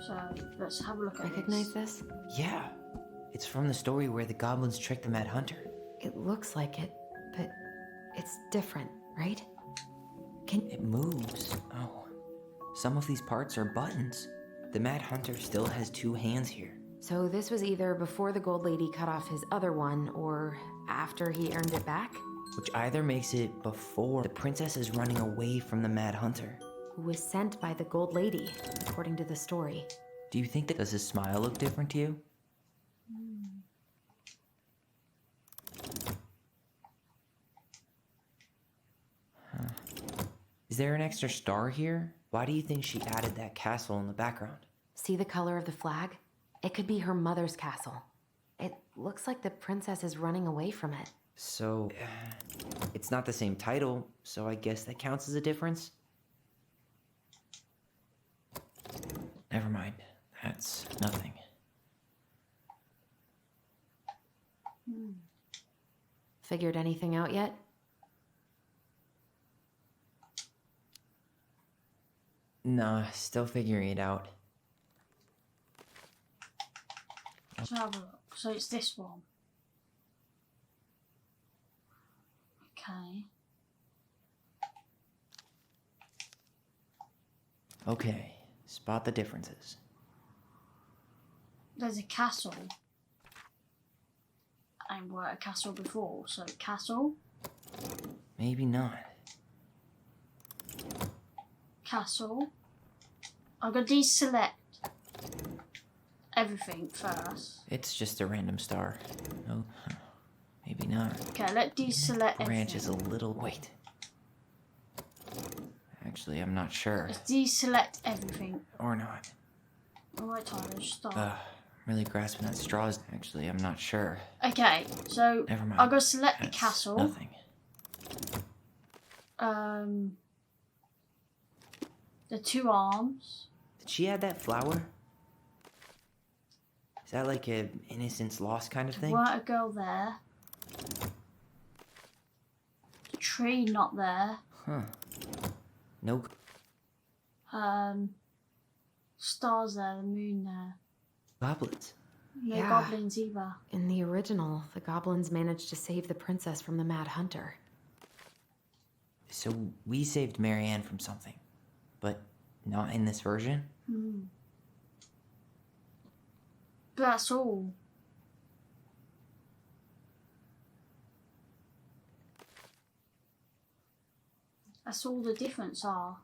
So let's have a look at Recognize this? Yeah. It's from the story where the goblins tricked the Mad Hunter. It looks like it, but it's different, right? It moves. Oh. Some of these parts are buttons. The Mad Hunter still has 2 hands here. So this was either before the Gold Lady cut off his other one, or after he earned it back? Which either makes it before the princess is running away from the Mad Hunter. Who was sent by the Gold Lady, according to the story. Do you think that does his smile look different to you? Huh. Is there an extra star here? Why do you think she added that castle in the background? See the color of the flag? It could be her mother's castle. It looks like the princess is running away from it. So, it's not the same title, so I guess that counts as a difference? Never mind. That's nothing. Figured anything out yet? Nah, still figuring it out. Let's have a look. So it's this one. Okay. Okay, spot the differences. There's a castle. I were at a castle before, so castle, Maybe not. castle. I'm gonna deselect everything first. It's just a random star. Oh, maybe not. Okay, let's deselect Branch is a everything. little... Wait. Actually, I'm not sure. Let's deselect everything. Or not. Alright, Tyler, stop. Really grasping at straws. Actually, I'm not sure. Okay, so Never mind. I'm gonna select the That's castle. Nothing. The 2 arms. Did she add that flower? Is that like a innocence lost kind of thing? Weren't a girl there. The tree not there. Huh. Nope. Stars there, the moon there. Goblins. No Yeah. goblins either. In the original, the goblins managed to save the princess from the Mad Hunter. So we saved Marianne from something. But not in this version? But that's all. That's all the difference are.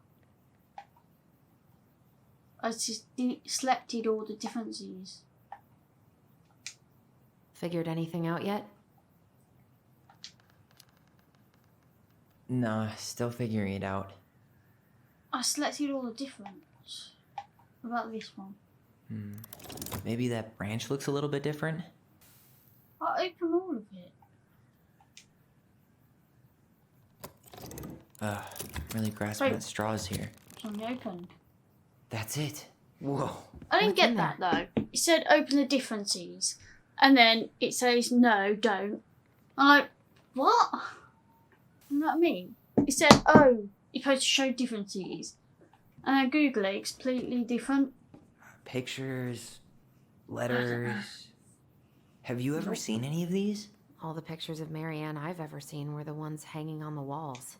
I just selected all the differences. Figured anything out yet? Nah, still figuring it out. I selected all the difference. What about this one? Maybe that branch looks a little bit different? I open all of it. Really grasping Wait. at straws here. It's only opened. That's it. Whoa. I didn't What's in get that though. It said open the differences. And then it says no, don't. I'm like, what? You know what I mean? It said, oh, you're supposed to show differences. And then Google it, it's completely different. Pictures, letters. Have you ever seen any of these? All the pictures of Marianne I've ever seen were the ones hanging on the walls.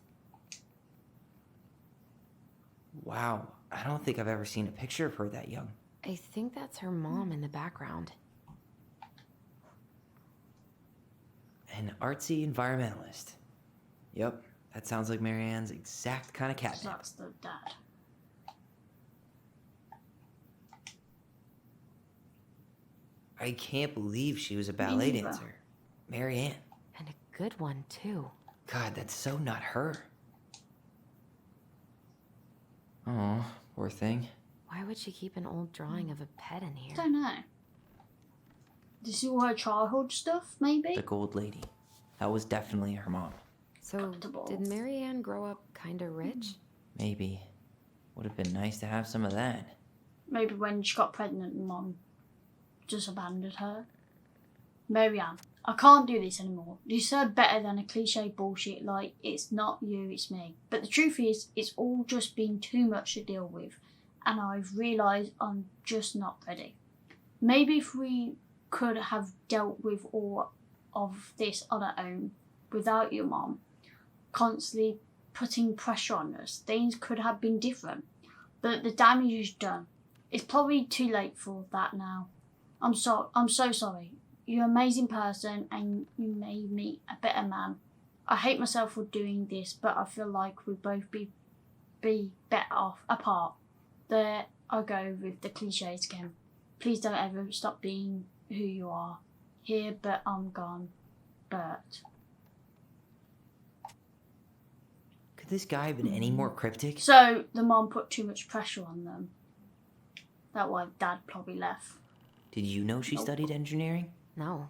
Wow, I don't think I've ever seen a picture of her that young. I think that's her mom in the background. An artsy environmentalist. Yep, that sounds like Marianne's exact kind of So catnip. that's the dad. I can't believe she was a ballet neither. dancer. Marianne. And a good one, too. God, that's so not her. Oh, poor thing. Why would she keep an old drawing of a pet in here? I don't know. This is all her childhood stuff, maybe? The gold lady. That was definitely her mom. So, Comfortable. did Marianne grow up kinda rich? Maybe. Would have been nice to have some of that. Maybe when she got pregnant, Mom just abandoned her. Marianne, I can't do this anymore. You said better than a cliche bullshit like, it's not you, it's me. But the truth is, it's all just been too much to deal with. and I've realised I'm just not ready. Maybe if we could have dealt with all of this on our own, without your mom constantly putting pressure on us, things could have been different. But the damage is done. It's probably too late for that now. I'm so sorry. You're an amazing person and you made me a better man. I hate myself for doing this, but I feel like we'd both be better off apart. There I go with the cliches again. Please don't ever stop being who you are. Here, but I'm gone. Bert. Could this guy have been any more cryptic? So the mom put too much pressure on them. That's why Dad probably left. Did you know she studied engineering? No.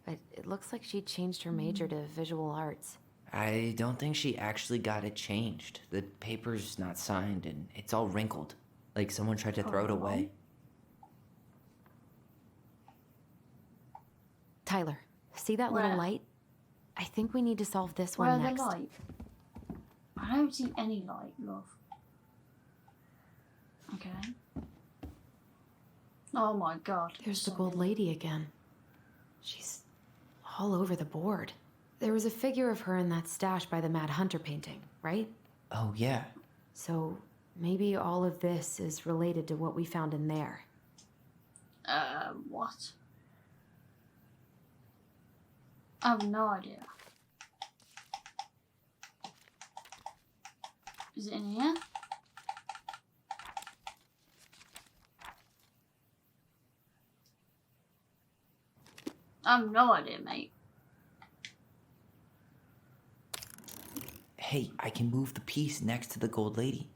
But it looks like she changed her major to visual arts. I don't think she actually got it changed. The paper's not signed and it's all wrinkled. Like someone tried to throw it away. Tyler, see that Where? little light? I think we need to solve this Where one the next. light? I don't see any light, love. Okay. Oh my god. There's the gold lady again. She's all over the board. There was a figure of her in that stash by the Mad Hunter painting, right? Oh, yeah. So maybe all of this is related to what we found in there. What? I have no idea. Is it in here? I have no idea, mate. Hey, I can move the piece next to the gold lady.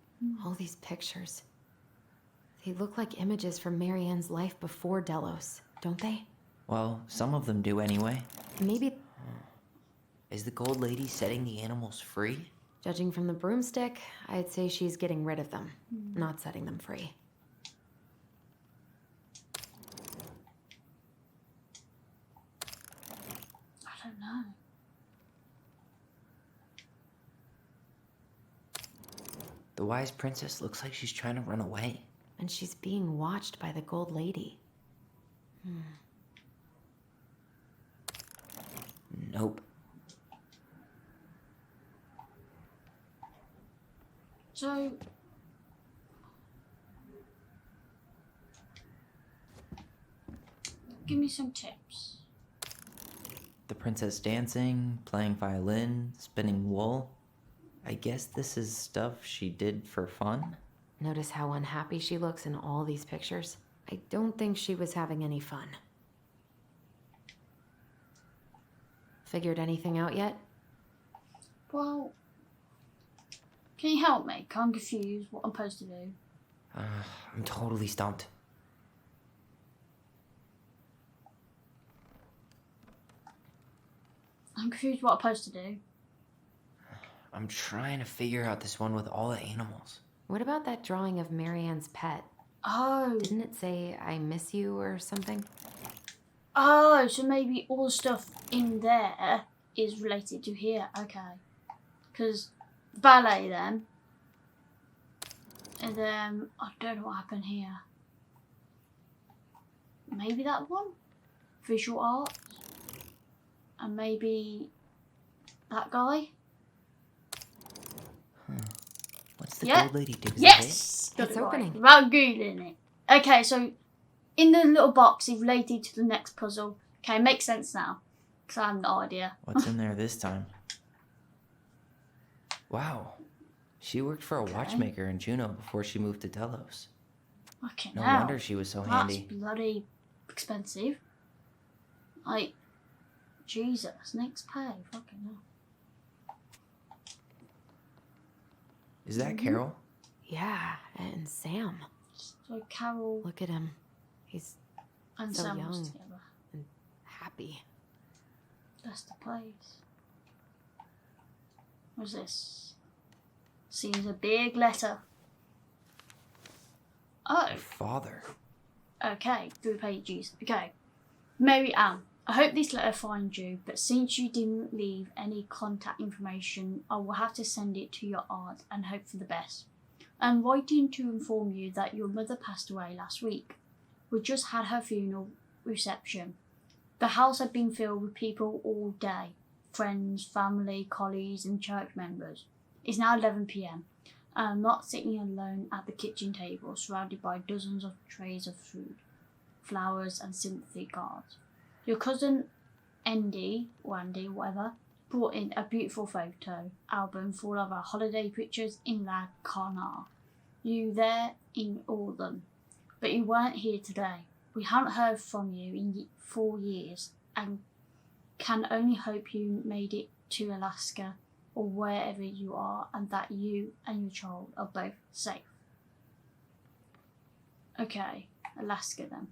All these pictures. They look like images from Marianne's life before Delos, don't they? Well, some of them do anyway. Maybe, Is the gold lady setting the animals free? judging from the broomstick, I'd say she's getting rid of them, not setting them free. I don't know. The wise princess looks like she's trying to run away. And she's being watched by the gold lady. Nope. So, give me some tips. The princess dancing, playing violin, spinning wool. I guess this is stuff she did for fun? Notice how unhappy she looks in all these pictures? I don't think she was having any fun. Figured anything out yet? Well, can you help me? 'Cause I'm confused what I'm supposed to do. I'm totally stumped. I'm confused what I'm supposed to do. I'm trying to figure out this one with all the animals. What about that drawing of Marianne's pet? Oh. Didn't it say, I miss you or something? Oh, so maybe all the stuff in there is related to here. Okay. Because ballet then. And then I don't know what happened here. Maybe that one? Visual arts? And maybe that guy? What's the Yeah. gold lady do? Yes! Got It's it right. opening. Without Googling it. Okay, so in the little box is related to the next puzzle. Okay, makes sense now. Because I have no idea. What's in there this time? Wow. She worked for a watchmaker in Juneau before she moved to Delos. Fucking No hell. wonder she was so That's handy. bloody expensive. Like, Jesus, next pay. Fucking hell. Is that Carol? Yeah, and Sam. So Carol Look at him. He's and so Sam young. was together. happy. That's the place. What's this? Seems a big letter. Oh, Her father. okay. 3 pages. Okay. Mary Ann, I hope this letter finds you, but since you didn't leave any contact information, I will have to send it to your aunt and hope for the best. I'm writing to inform you that your mother passed away last week. We just had her funeral reception. The house had been filled with people all day. Friends, family, colleagues and church members. It's now 11 p.m. and I'm not sitting alone at the kitchen table surrounded by dozens of trays of food, flowers and sympathy cards. Your cousin Andy, or Andy, whatever, brought in a beautiful photo album full of our holiday pictures in La Carnard. You there in all of them, but you weren't here today. We haven't heard from you in 4 years and can only hope you made it to Alaska or wherever you are and that you and your child are both safe. Okay, Alaska then.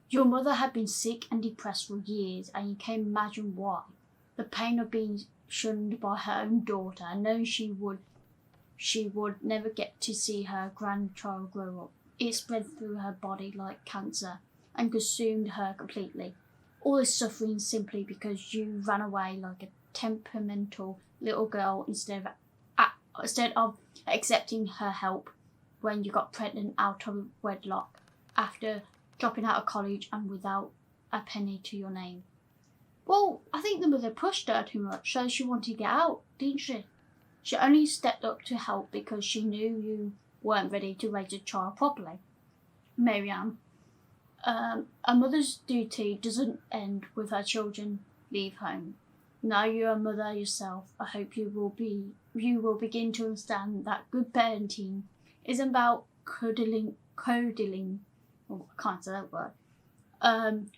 Your mother had been sick and depressed for years and you can imagine why. The pain of being shunned by her own daughter and knowing she would never get to see her grandchild grow up. It spread through her body like cancer and consumed her completely. All this suffering simply because you ran away like a temperamental little girl instead of accepting her help when you got pregnant out of wedlock after dropping out of college and without a penny to your name. Well, I think the mother pushed her too much, so she wanted to get out, didn't she? She only stepped up to help because she knew you weren't ready to raise a child properly. Marianne, a mother's duty doesn't end with her children leave home. Now you're a mother yourself, I hope you will begin to understand that good parenting isn't about canoodling, oh, I can't say that word,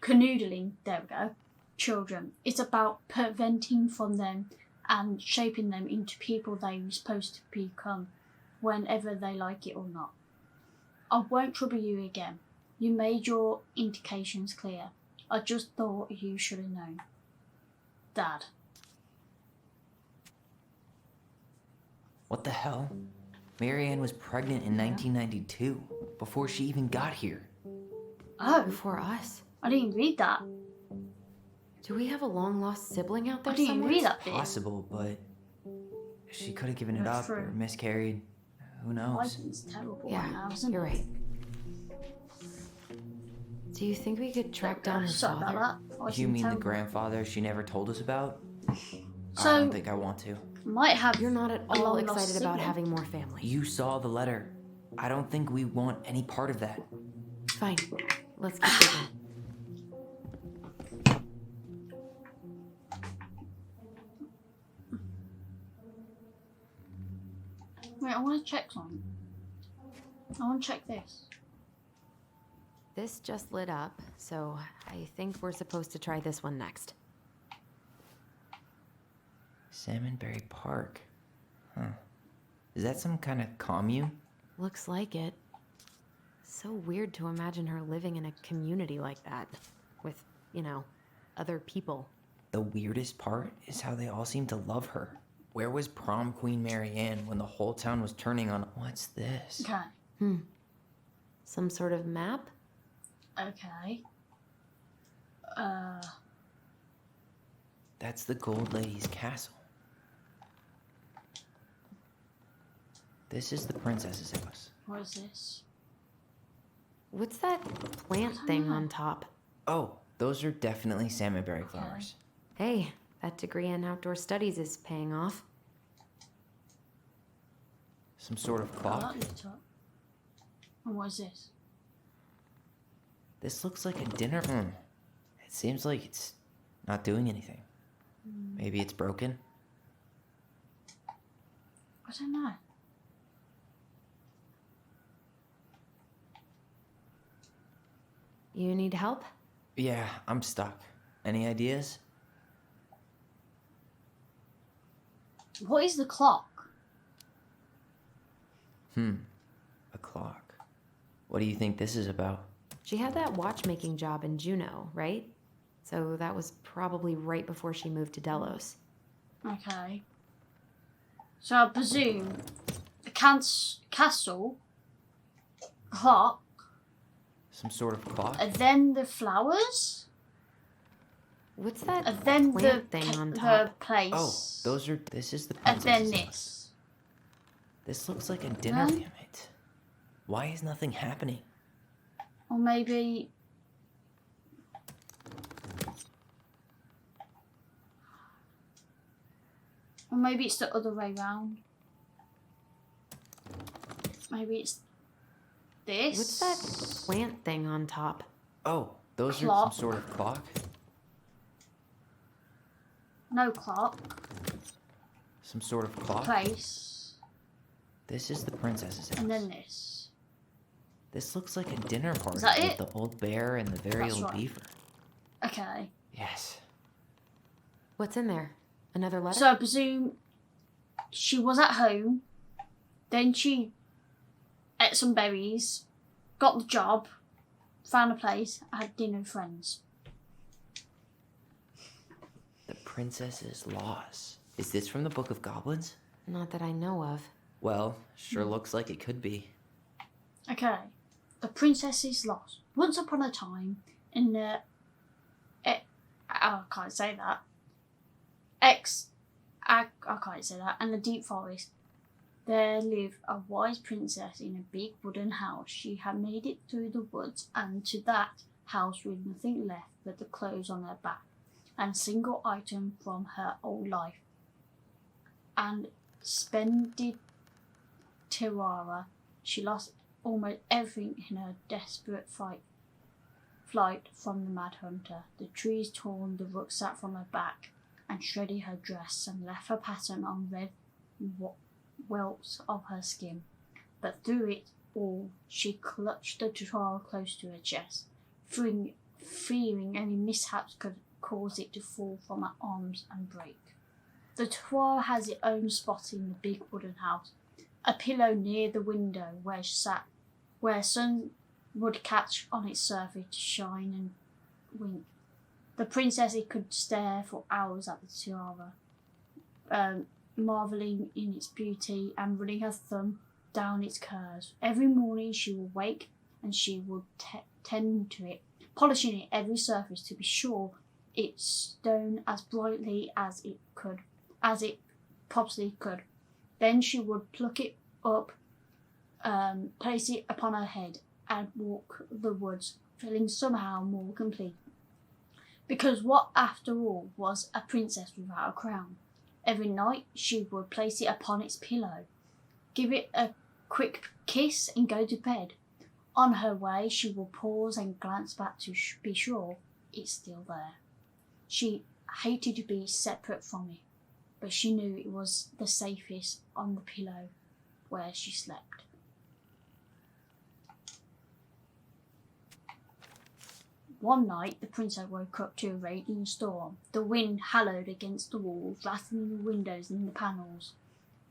canoodling, there we go, children. It's about preventing from them and shaping them into people they're supposed to become, whenever they like it or not. I won't trouble you again. You made your indications clear. I just thought you should have known. Dad. What the hell? Marianne was pregnant in 1992, before she even got here. Oh, Before us. I didn't read that. Do we have a long-lost sibling out there I didn't somewhere? read that bit. Possible, but she could have given it That's up or true. miscarried. Who knows? License terrible right Yeah, now, isn't you're it? right. Do you think we could track down her Sorry father? about that. License You mean the terrible. grandfather she never told us about? I So, don't think I want to. might have. You're not at a all long-lost excited about sibling. having more family. You saw the letter. I don't think we want any part of that. Fine. Let's keep digging. Wait, I want to check something. I want to check this. This just lit up, so I think we're supposed to try this one next. Salmonberry Park. Huh. Is that some kind of commune? Looks like it. So weird to imagine her living in a community like that. With, other people. The weirdest part is how they all seem to love her. Where was prom queen Marianne when the whole town was turning on... What's this? Okay. Some sort of map? Okay. That's the Gold Lady's castle. This is the princess's house. What is this? What's that plant thing on top? Oh, those are definitely salmonberry flowers. Hey, that degree in outdoor studies is paying off. Some sort of clock. That lit up. And what is this? This looks like a dinner. It seems like it's not doing anything. Maybe it's broken. I don't know. You need help? Yeah, I'm stuck. Any ideas? What is the clock? A clock. What do you think this is about? She had that watchmaking job in Juneau, right? So that was probably right before she moved to Delos. Okay. So I presume the castle, clock, Some sort of clock? and then the flowers, What's that and then the plant thing on the top? place. Oh, those are... This is the And then princess's house. this. This looks like a dinner, Huh? damn it. Why is nothing happening? Or maybe... Or maybe it's the other way round. Maybe it's this. What's that plant thing on top? Oh, those are Clock. some sort of clock? No clock. Some sort of clock? Place. This is the princess's house. And then this. This looks like a dinner party that with it? the old bear and the very That's old right. beaver. Okay. Yes. What's in there? Another letter? So I presume she was at home. Then she ate some berries. Got the job. Found a place. Had dinner with friends. The princess's loss. Is this from the Book of Goblins? Not that I know of. Well, sure looks like it could be. Okay. The princess is lost. Once upon a time, in the... I can't say that. I can't say that. In the deep forest, there lived a wise princess in a big wooden house. She had made it through the woods and to that house with nothing left but the clothes on her back and a single item from her old life. And splendid Tiara, she lost almost everything in her desperate flight from the Mad Hunter. The trees torn the rucksack from her back and shredded her dress and left her pattern on red welts of her skin. But through it all, she clutched the Tiara close to her chest, fearing any mishaps could cause it to fall from her arms and break. The Tiara has its own spot in the big wooden house, a pillow near the window where she sat, where sun would catch on its surface to shine and wink. The princess could stare for hours at the tiara, marvelling in its beauty and running her thumb down its curves. Every morning she would wake and she would tend to it, polishing it every surface to be sure it shone as brightly as it possibly could. Then she would pluck it up, place it upon her head, and walk the woods, feeling somehow more complete. Because what, after all, was a princess without a crown? Every night she would place it upon its pillow, give it a quick kiss, and go to bed. On her way, she would pause and glance back to be sure it's still there. She hated to be separate from it, but she knew it was the safest on the pillow where she slept. One night, the princess woke up to a raging storm. The wind howled against the walls, rattling the windows and the panels.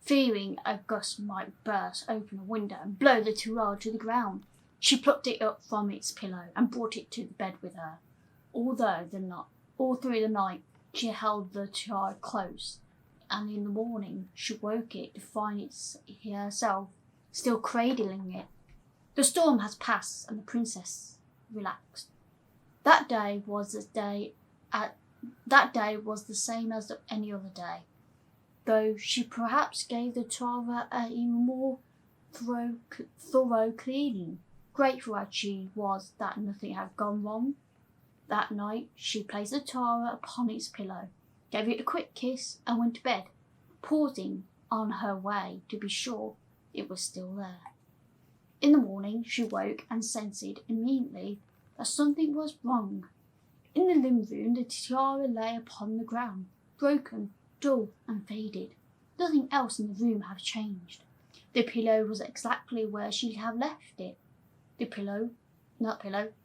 Fearing a gust might burst open a window and blow the tiara to the ground, she plucked it up from its pillow and brought it to the bed with her. All through the night, she held the tiara close, and in the morning she woke it to find herself still cradling it. The storm has passed, and the princess relaxed. That day was the same as any other day, though she perhaps gave the tiara an even more thorough cleaning. Grateful as she was that nothing had gone wrong. That night she placed the tiara upon its pillow, gave it a quick kiss, and went to bed, pausing on her way to be sure it was still there. In the morning she woke and sensed immediately that something was wrong. In the living room, the tiara lay upon the ground, broken, dull, and faded. Nothing else in the room had changed. The pillow was exactly where she had left it. The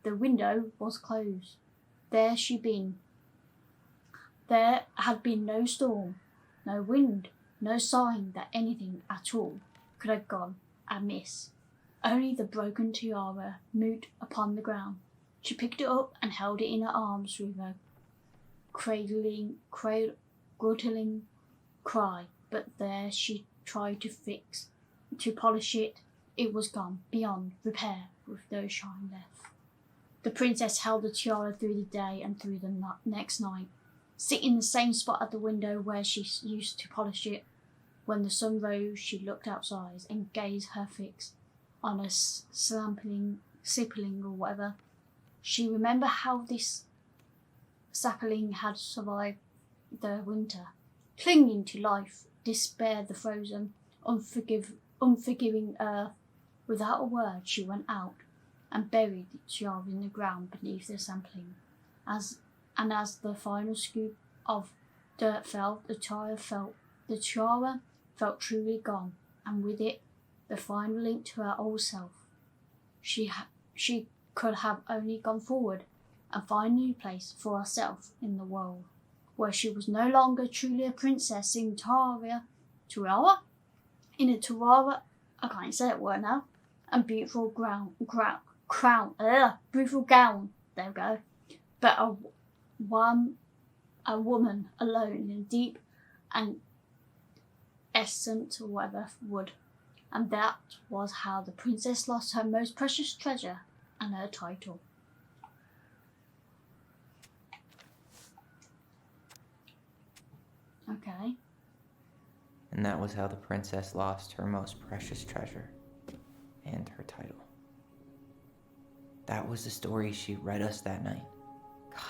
window was closed. There had been no storm, no wind, no sign that anything at all could have gone amiss. Only the broken tiara moved upon the ground. She picked it up and held it in her arms with a gurgling cry, but there she tried to polish it. It was gone, beyond repair, with no shine left. The princess held the tiara through the day and through the next night, sitting in the same spot at the window where she used to polish it. When the sun rose, she looked outside and gazed her fix on a sapling or whatever. She remembered how this sapling had survived the winter, clinging to life, despaired the frozen, unforgiving earth. Without a word, she went out and buried the tiara in the ground beneath the sapling. As the final scoop of dirt fell, the tiara felt truly gone, and with it, the final link to her old self. She could have only gone forward and find a new place for herself in the world, where she was no longer truly a princess in Tiara, in a tiara, I can't say that word now, and beautiful beautiful gown, there we go, but a woman alone in deep and essence or whatever wood. And that was how the princess lost her most precious treasure and her title. Okay. And that was how the princess lost her most precious treasure and her title. That was the story she read us that night. God,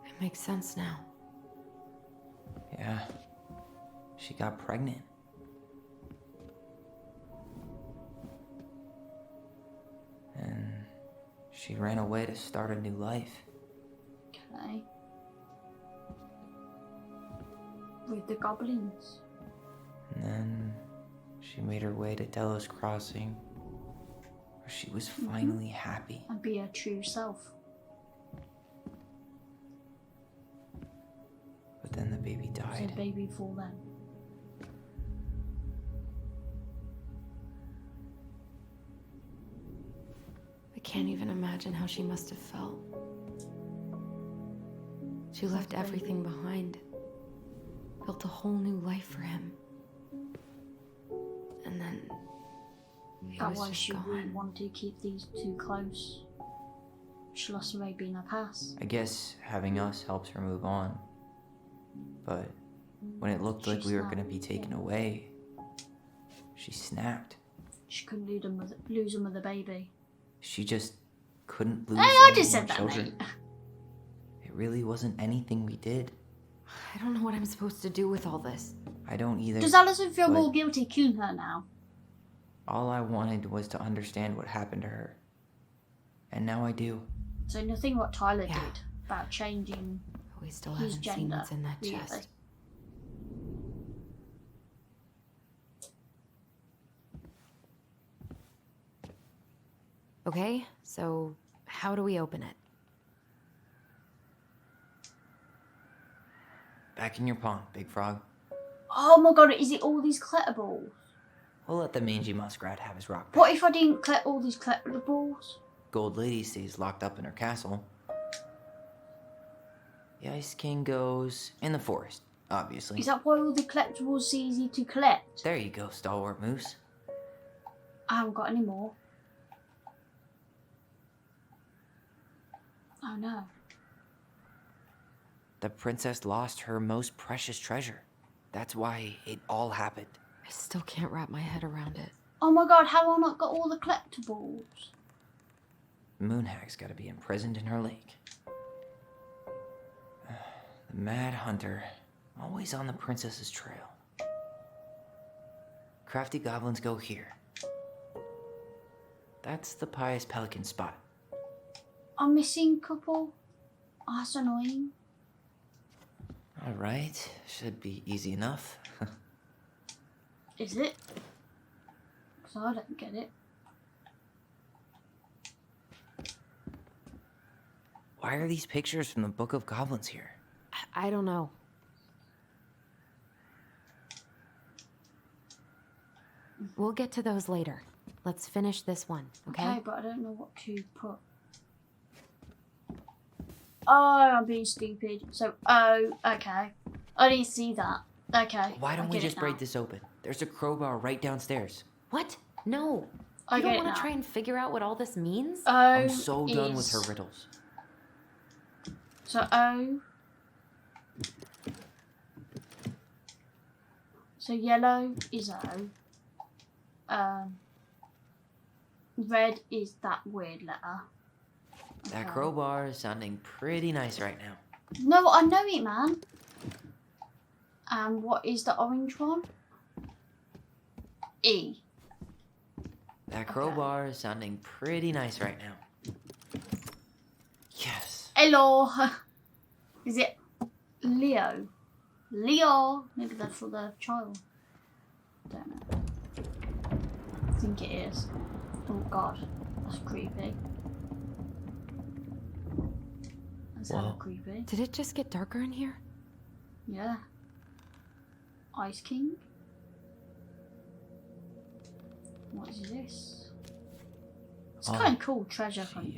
it makes sense now. Yeah, she got pregnant. And she ran away to start a new life. Okay. With the goblins. And then she made her way to Delos Crossing, where she was finally happy. And be her true self. But then the baby So died. baby before then. I can't even imagine how she must have felt. She left everything behind, built a whole new life for him. And then he That's was why just she gone. really wanted to keep these two close. She lost her baby in her past. I guess having us helps her move on. But when it looked like She we were going to snapped, be taken yeah. away, she snapped. She couldn't lose them with the baby. She just couldn't lose Hey, I any just more said that, children. mate. It really wasn't anything we did. I don't know what I'm supposed to do with all this. I don't either. Does Alison feel but more guilty killing her now? all I wanted was to understand what happened to her. And now I do. So nothing what Tyler Yeah. did about changing We still his haven't seen gender. what's in that really. chest. Okay, so how do we open it? Back in your pond, Big Frog. Oh my god, is it all these collectibles? We'll let the mangy muskrat have his rock back. What if I didn't collect all these collectibles? Gold Lady stays locked up in her castle. The Ice King goes in the forest, obviously. Is that why all the collectibles are easy to collect? There you go, Stalwart Moose. I haven't got any more. Oh no. The princess lost her most precious treasure. That's why it all happened. I still can't wrap my head around it. Oh my god, have I not got all the collectibles? Moonhag's gotta be imprisoned in her lake. The Mad Hunter, always on the princess's trail. Crafty goblins go here. That's the Pious Pelican spot. I'm missing a couple. Oh, that's annoying. Alright, should be easy enough. Is it? Because I don't get it. Why are these pictures from the Book of Goblins here? I don't know. We'll get to those later. Let's finish this one, okay? Okay, but I don't know what to put. Oh, I'm being stupid. So, oh, okay. I didn't see that. Okay. Why don't I we get just it break now. this open? There's a crowbar right downstairs. What? No. I You get don't it want now. to try and figure out what all this means? O I'm so done with is- her riddles. So O. So yellow is O. Red is that weird letter. That Okay. crowbar is sounding pretty nice right now. No, I know it, man. And what is the orange one? E. That crowbar is sounding pretty nice right now. Yes. Hello. Is it Leo? Leo. Maybe that's for the child. Don't know. I think it is. Oh god, that's creepy. That's hella Whoa. creepy. Did it just get darker in here? Yeah. Ice King? What is this? It's Oh, kind of cool, treasure hunt.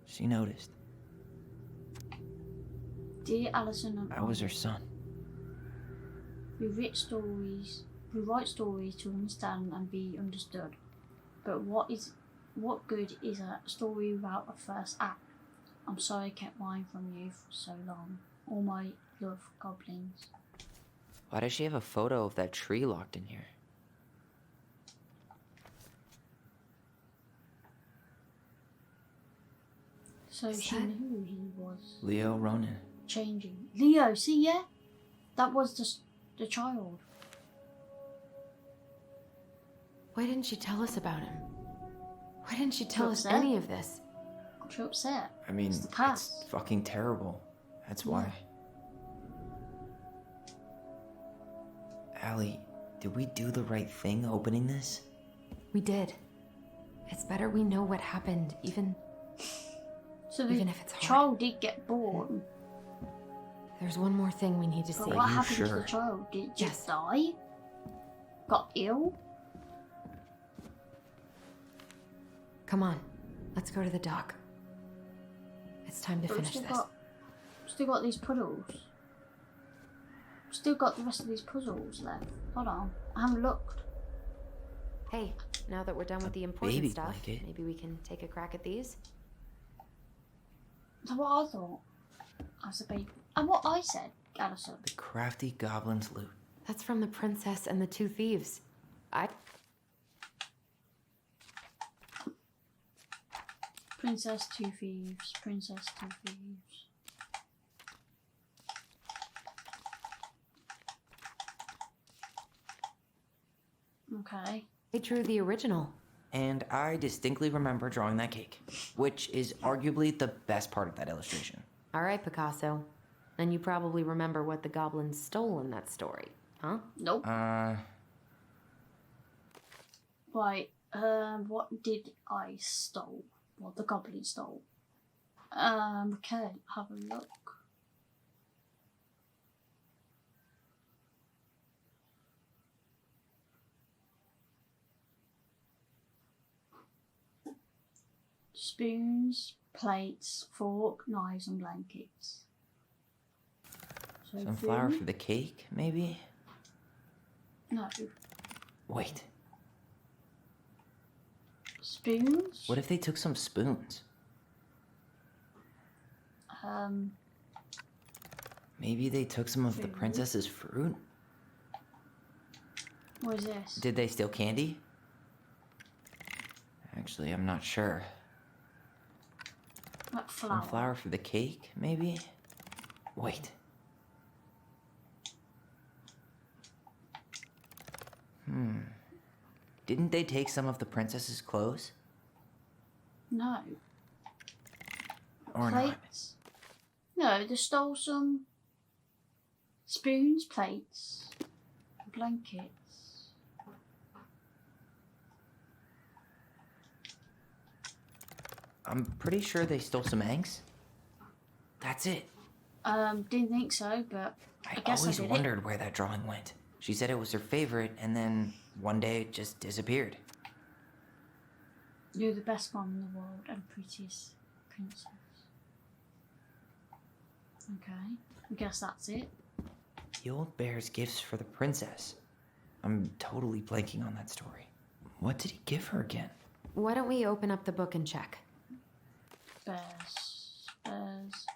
She noticed. Dear Alison and I was her son. We write stories to understand and be understood. But what good is a story without a first act? I'm sorry I kept mine from you for so long. All my love, goblins. Why does she have a photo of that tree locked in here? So Is she that- knew he was Leo Ronan. changing. Leo, see, yeah? That was the child. Why didn't she tell us about him? Why didn't she tell us upset? any of this? Got you upset? I mean, It's the past. it's fucking terrible. That's why. Allie, did we do the right thing opening this? We did. It's better we know what happened, even So Even the if it's hard. child did get born. there's one more thing we need to But see. what you happened to sure? the child? Did it just Yes. die? Got ill? Come on, let's go to the dock. It's time to But we've finish still this. still got these puzzles. Still got the rest of these puzzles left. Hold on. I haven't looked. Hey, now that we're done with the important baby stuff, blanket. maybe we can take a crack at these? That's what I thought. As a baby. And what I said, Allison. The crafty goblin's loot. That's from the princess and the two thieves. Princess, two thieves. Princess, two thieves. Okay. I drew the original. And I distinctly remember drawing that cake, which is arguably the best part of that illustration. All right, Picasso. Then you probably remember what the goblins stole in that story, huh? Nope. Right. What did I stole? What the goblin stole? Okay, have a look. Spoons, plates, fork, knives, and blankets. So Some flour food? for the cake, maybe? No. Wait, Spoons? what if they took some spoons? Maybe they took some of the Food. princess's fruit? What is this? Did they steal candy? Actually, I'm not sure. Like flour. Some flour for the cake, maybe? Wait. Didn't they take some of the princess's clothes? No. Or not? Plates? No, they stole some spoons, plates, blankets. I'm pretty sure they stole some eggs. That's it. Didn't think so, but I guess I always did it. wondered where that drawing went. She said it was her favorite, and then one day it just disappeared. You're the best mom in the world and prettiest princess. Okay, I guess that's it. The old bear's gifts for the princess. I'm totally blanking on that story. What did he give her again? Why don't we open up the book and check? Bears. Bears.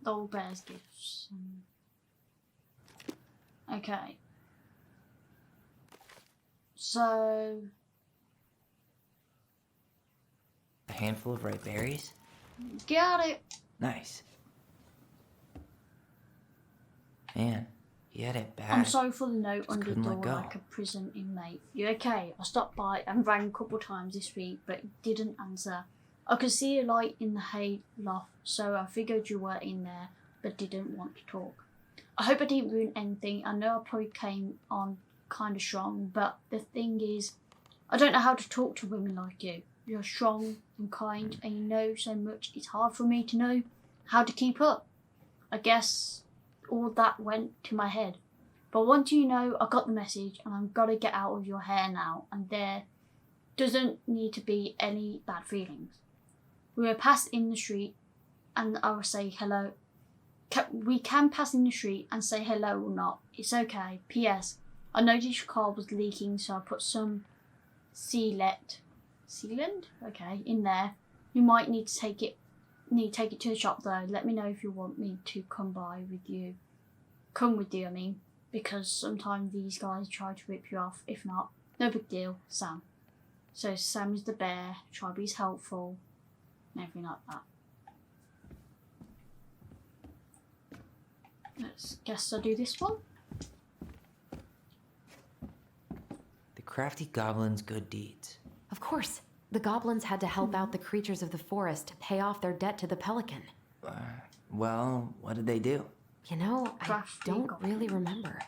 Old Bear's gifts. Okay. So, A handful of ripe berries? got it. Nice. Man, he had it bad. I'm sorry for the note Just under the couldn't let door go. like a prison inmate. You okay? I stopped by and rang a couple times this week, but you didn't answer. I could see a light in the hay loft, so I figured you were in there, but didn't want to talk. I hope I didn't ruin anything. I know I probably came on kind of strong, but the thing is, I don't know how to talk to women like you. You're strong and kind, and you know so much. It's hard for me to know how to keep up. I guess all that went to my head. But once you know, I got the message, and I've got to get out of your hair now, and there doesn't need to be any bad feelings. We were passed in the street, and I will say hello. We can pass in the street and say hello or not. It's okay. P.S. I noticed your car was leaking, so I put some sealant, okay, in there. You might need to take it to the shop though. Let me know if you want me to come with you, I mean, because sometimes these guys try to rip you off. If not, no big deal, Sam. So Sam is the bear, try to be helpful, and everything like that. Let's guess I'll do this one. The crafty goblin's good deeds. Of course. The goblins had to help out the creatures of the forest to pay off their debt to the pelican. Well, what did they do? You know, I Crafty don't goblins. really remember.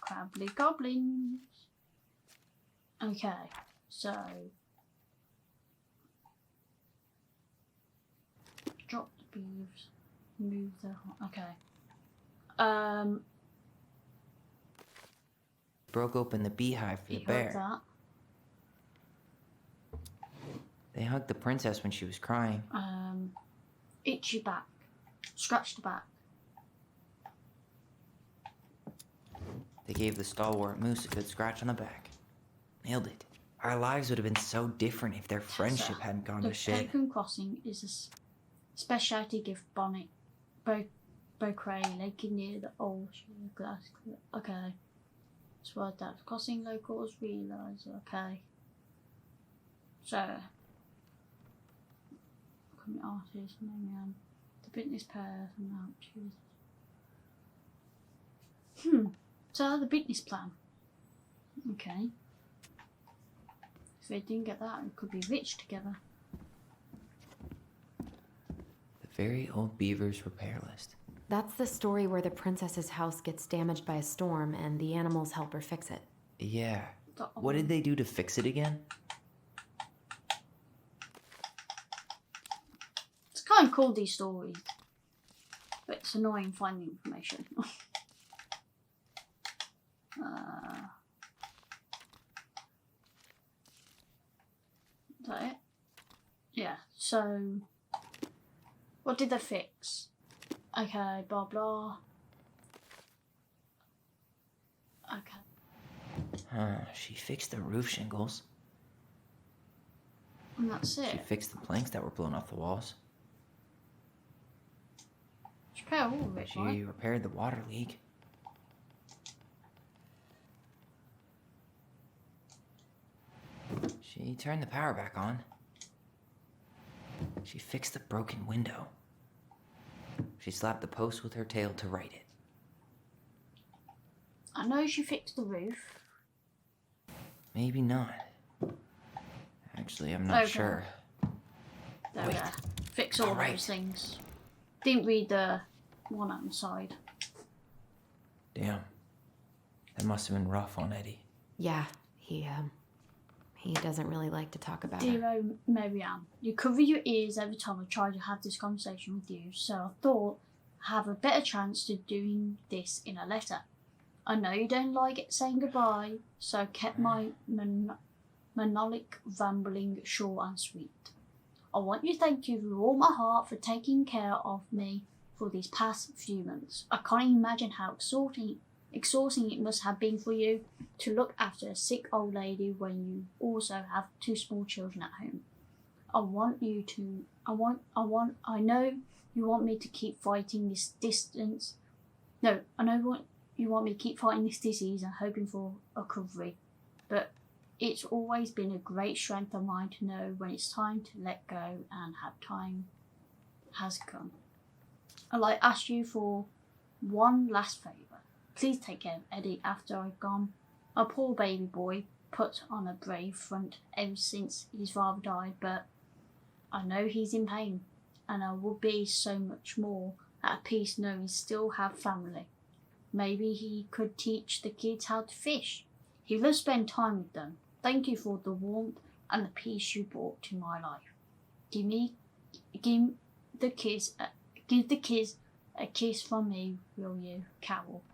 Crabbly goblins. Okay, so drop the beeves, move the okay. Broke open the beehive for the You heard bear. that. They hugged the princess when she was crying. Itchy back, scratch the back. They gave the stalwart moose a good scratch on the back. Nailed it. Our lives would have been so different if their friendship hadn't gone The to shit. Pelican Crossing is a specialty gift bonnet. Beaucray, located near the old glass. Okay. That's what that crossing locals realise. Okay. So, coming artist, name the business pair, and now choose. So the business plan. Okay. If they didn't get that, we could be rich together. The very old beaver's repair list. That's the story where the princess's house gets damaged by a storm and the animals help her fix it. Yeah. What did they do to fix it again? It's kind of cool, these stories, but it's annoying finding information. Is that it? Yeah, so what did they fix? Okay, blah blah. Okay, She fixed the roof shingles. and that's She it. fixed the planks that were blown off the walls. She paid all of it, She right? repaired the water leak. She turned the power back on. She fixed the broken window. She slapped the post with her tail to right it. I know she fixed the roof. Maybe not. Actually, I'm not Okay. sure. There, Wait. there. Fix all Alright. those things. Didn't read the one on the side. Damn. That must have been rough on Eddie. Yeah, he doesn't really like to talk about Dear it. old Marianne, you cover your ears every time I try to have this conversation with you, so I thought I have a better chance to doing this in a letter. I know you don't like it saying goodbye, so I kept my monolic rambling short and sweet. I want you to thank you with all my heart for taking care of me for these past few months. I can't imagine how exhausting exhausting it must have been for you to look after a sick old lady when you also have 2 small children at home. I know you want me to keep fighting this distance. No, I know you want me to keep fighting this disease and hoping for a recovery. But it's always been a great strength of mine to know when it's time to let go and have time has come. I'd like to ask you for one last favour. Please take care of Eddie after I've gone. Our poor baby boy put on a brave front ever since his father died, but I know he's in pain, and I would be so much more at peace knowing still have family. Maybe he could teach the kids how to fish. He loves spending time with them. Thank you for the warmth and the peace you brought to my life. Give the kids a kiss from me, will you, Carol?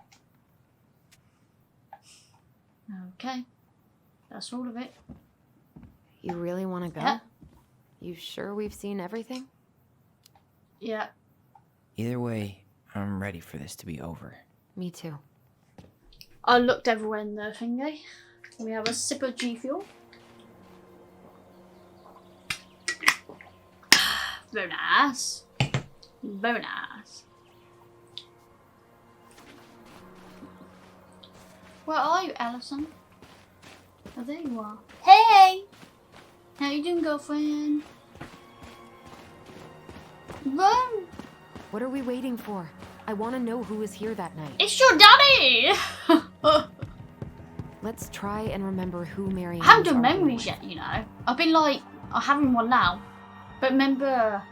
Okay, that's all of it. You really want to go? Yeah. You sure we've seen everything? Yeah. Either way, I'm ready for this to be over. Me too. I looked everywhere in the thingy. We have a sip of G Fuel. Very nice. Very nice. Where are you, Allison? Oh, there you are. Hey! How you doing, girlfriend? Run! What are we waiting for? I want to know who was here that night. It's your daddy! Let's try and remember who Marianne I haven't was done arguing memories with. yet, you know. I've been like, I'm having one now. But remember,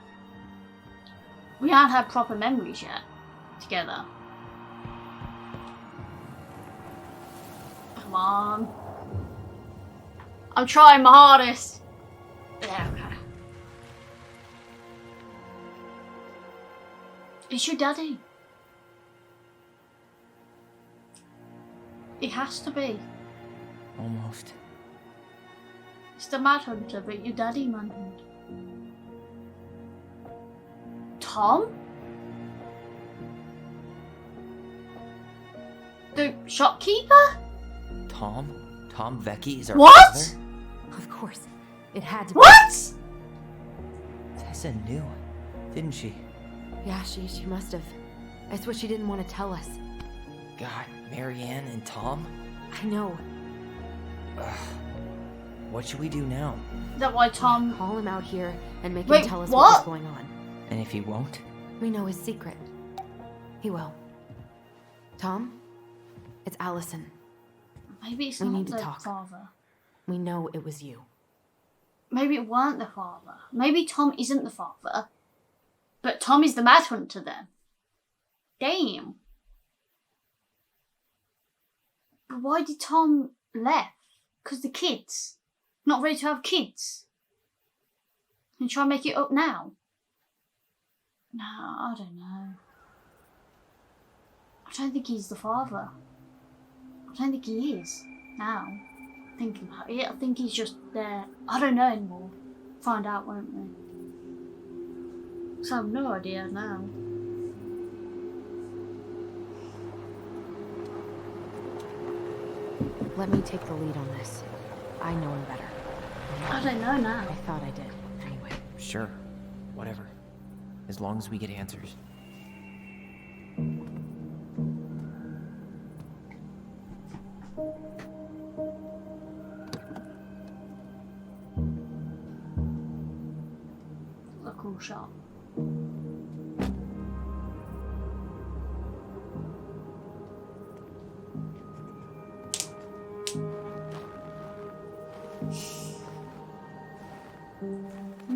we haven't had proper memories yet together. Come on. I'm trying my hardest. Yeah, okay. It's your daddy. It has to be. Almost. It's the Mad Hunter, but your daddy Manhunt. Tom? The shopkeeper? Tom? Tom Vecchi is our What? father? Of course. It had to be. What? Tessa knew, didn't she? Yeah, she must have. That's what she didn't want to tell us. God, Marianne and Tom? I know. Ugh. What should we do now? Is that why Tom... Call him out here and make Wait, him tell us what? what's going on. And if he won't? We know his secret. He will. Tom? It's Allison. Maybe it's We not need to the talk. father. We know it was you. Maybe it weren't the father. Maybe Tom isn't the father. But Tom is the Mad Hunter then. Damn. But why did Tom left? Because the kids. Not ready to have kids. And try and make it up now? No, I don't know. I don't think he's the father. I don't think he is. Now, thinking about it, I think he's just there. I don't know anymore. Find out, won't we? So I have no idea now. Let me take the lead on this. I know him better. I don't know now. I thought I did. Anyway. Sure. Whatever. As long as we get answers. A cool shot.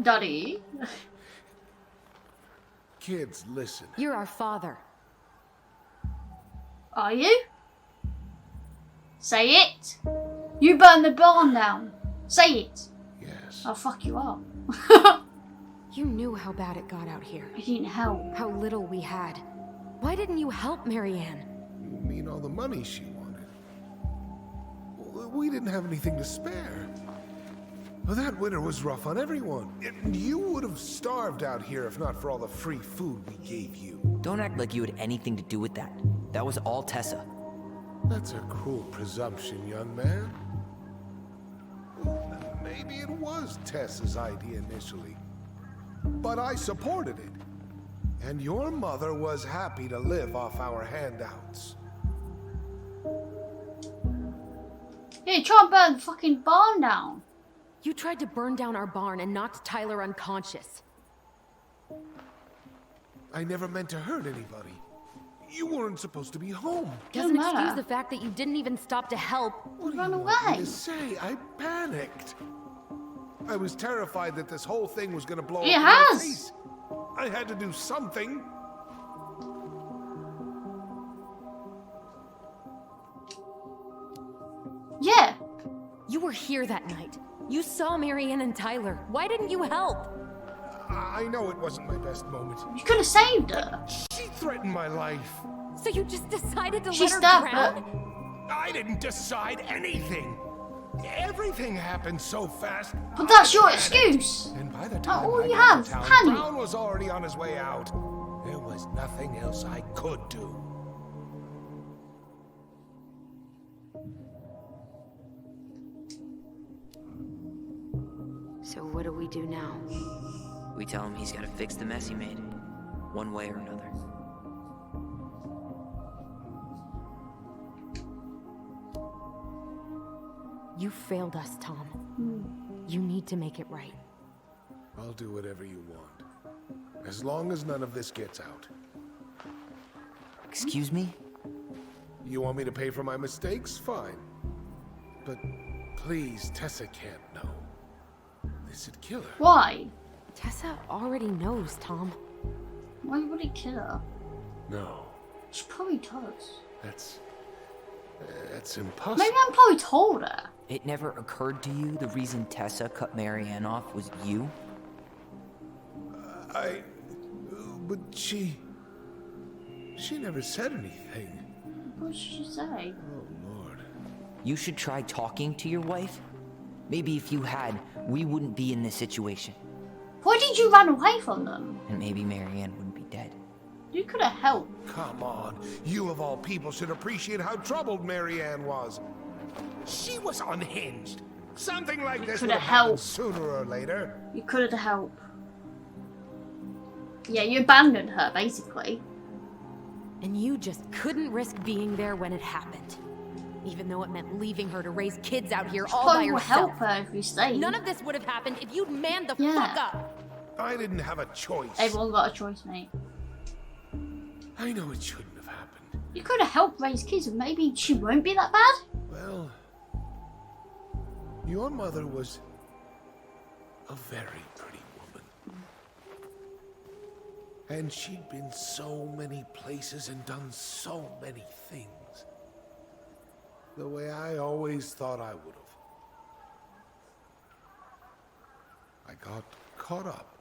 Daddy? Kids, listen. You're our father. Are you? Say it. You burned the barn down. Say it. Yes. I'll fuck you up. You knew how bad it got out here. I didn't help. How little we had. Why didn't you help Marianne? You mean all the money she wanted? We didn't have anything to spare. Well, that winter was rough on everyone. And you would have starved out here if not for all the free food we gave you. Don't act like you had anything to do with that. That was all Tessa. That's a cruel presumption, young man. Maybe it was Tessa's idea initially, but I supported it. And your mother was happy to live off our handouts. Yeah, try and burn the fucking barn down. You tried to burn down our barn and knocked Tyler unconscious. I never meant to hurt anybody. You weren't supposed to be home. Doesn't excuse matter. the fact that you didn't even stop to help. What do Run you want me away. to say? I panicked. I was terrified that this whole thing was going to blow It up in my has. face. I had to do something. Yeah. You were here that night. You saw Marianne and Tyler. Why didn't you help? I know it wasn't my best moment. You could have saved her. She threatened my life. So you just decided to She let her stabbed drown? her. I didn't decide anything. Everything happened so fast. But that's your excuse. And by the time all I you got have, to town, panic. Brown was already on his way out. There was nothing else I could do. So what do we do now? We tell him he's gotta fix the mess he made, one way or another. You failed us, Tom. You need to make it right. I'll do whatever you want. As long as none of this gets out. Excuse me? You want me to pay for my mistakes? Fine. But please, Tessa can't know. This'd kill her. Why? Tessa already knows, Tom. Why would he kill her? No, She probably does. that's impossible. Maybe I probably told her. It never occurred to you the reason Tessa cut Marianne off was you? But she never said anything. What did she say? Oh, Lord. You should try talking to your wife. Maybe if you had, we wouldn't be in this situation. Why did you run away from them? And maybe Marianne wouldn't be dead. You could have helped. Come on. You of all people should appreciate how troubled Marianne was. She was unhinged. Something like this would coulda have happened helped. sooner or later. You could have helped. Yeah, you abandoned her, basically. And you just couldn't risk being there when it happened. Even though it meant leaving her to raise kids out here all by Probably will help herself. her if you stayed. None of this would have happened if you'd manned the Yeah. fuck up. I didn't have a choice. Everyone got a choice, mate. I know it shouldn't have happened. You could have helped raise kids and maybe she won't be that bad. Well, your mother was a very pretty woman. And she'd been so many places and done so many things. The way I always thought I would have. I got caught up.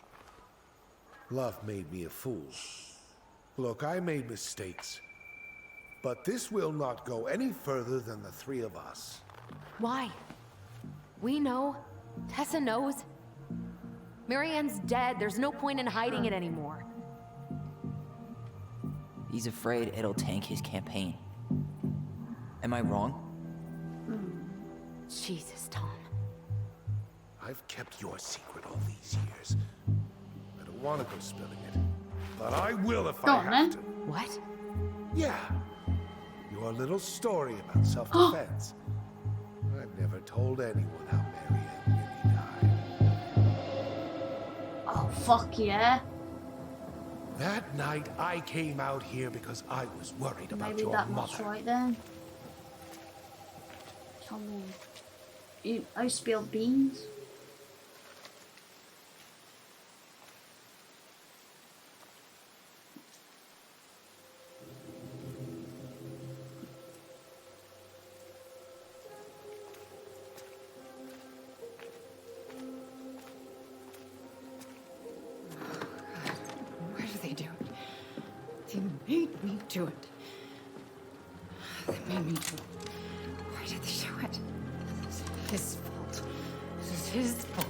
Love made me a fool. Look, I made mistakes. But this will not go any further than the three of us. Why? We know. Tessa knows. Marianne's dead. There's no point in hiding it anymore. He's afraid it'll tank his campaign. Am I wrong? Jesus, Tom. I've kept your secret all these years. I don't want to go spilling it. But I will if Go I on, have then. to. What? Yeah. Your little story about self-defense. I've never told anyone how Marianne really died. Oh, fuck yeah. That night, I came out here because I was worried about Maybe your that much mother. right then. Tell me. I spilled beans. Why do they do it? They made me do it. They made me do it. Why did they do it? This is his fault. This is his fault.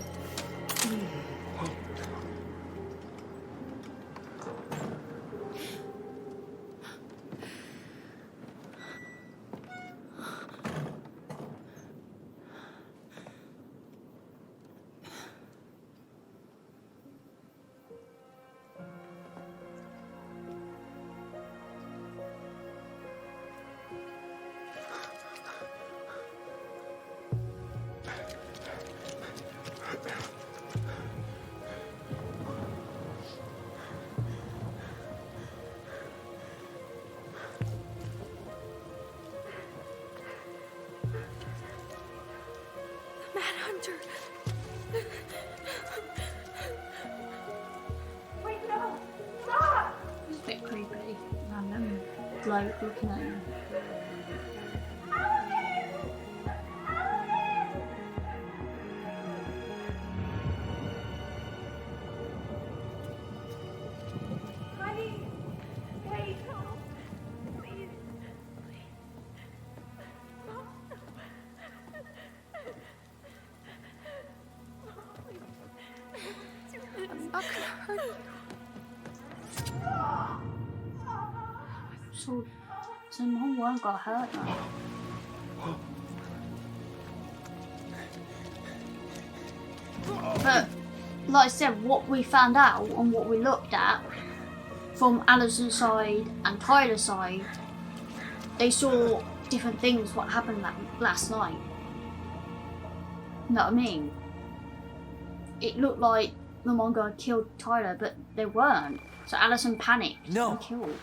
Hunter. It's a bit creepy. Random bloke looking at you. I'm not gonna hurt you. So Mom won't got hurt now. But like I said, what we found out and what we looked at from Allison's side and Tyler's side, they saw different things what happened last night. You know what I mean? It looked like the Mongo had killed Tyler, but they weren't. So Allison panicked No. and killed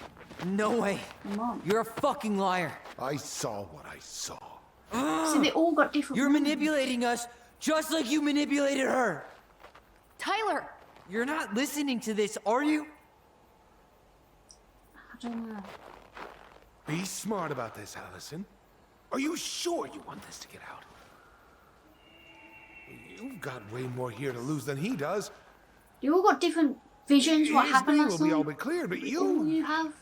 No way. the mom. You're a fucking liar. I saw what I saw. So they all got different You're memories. manipulating us just like you manipulated her. Tyler! You're not listening to this, are you? I don't know. Be smart about this, Allison. Are you sure you want this to get out? You've got way more here to lose than he does. You all got different visions what His happened name last will be all night. but clear, but All you... you have.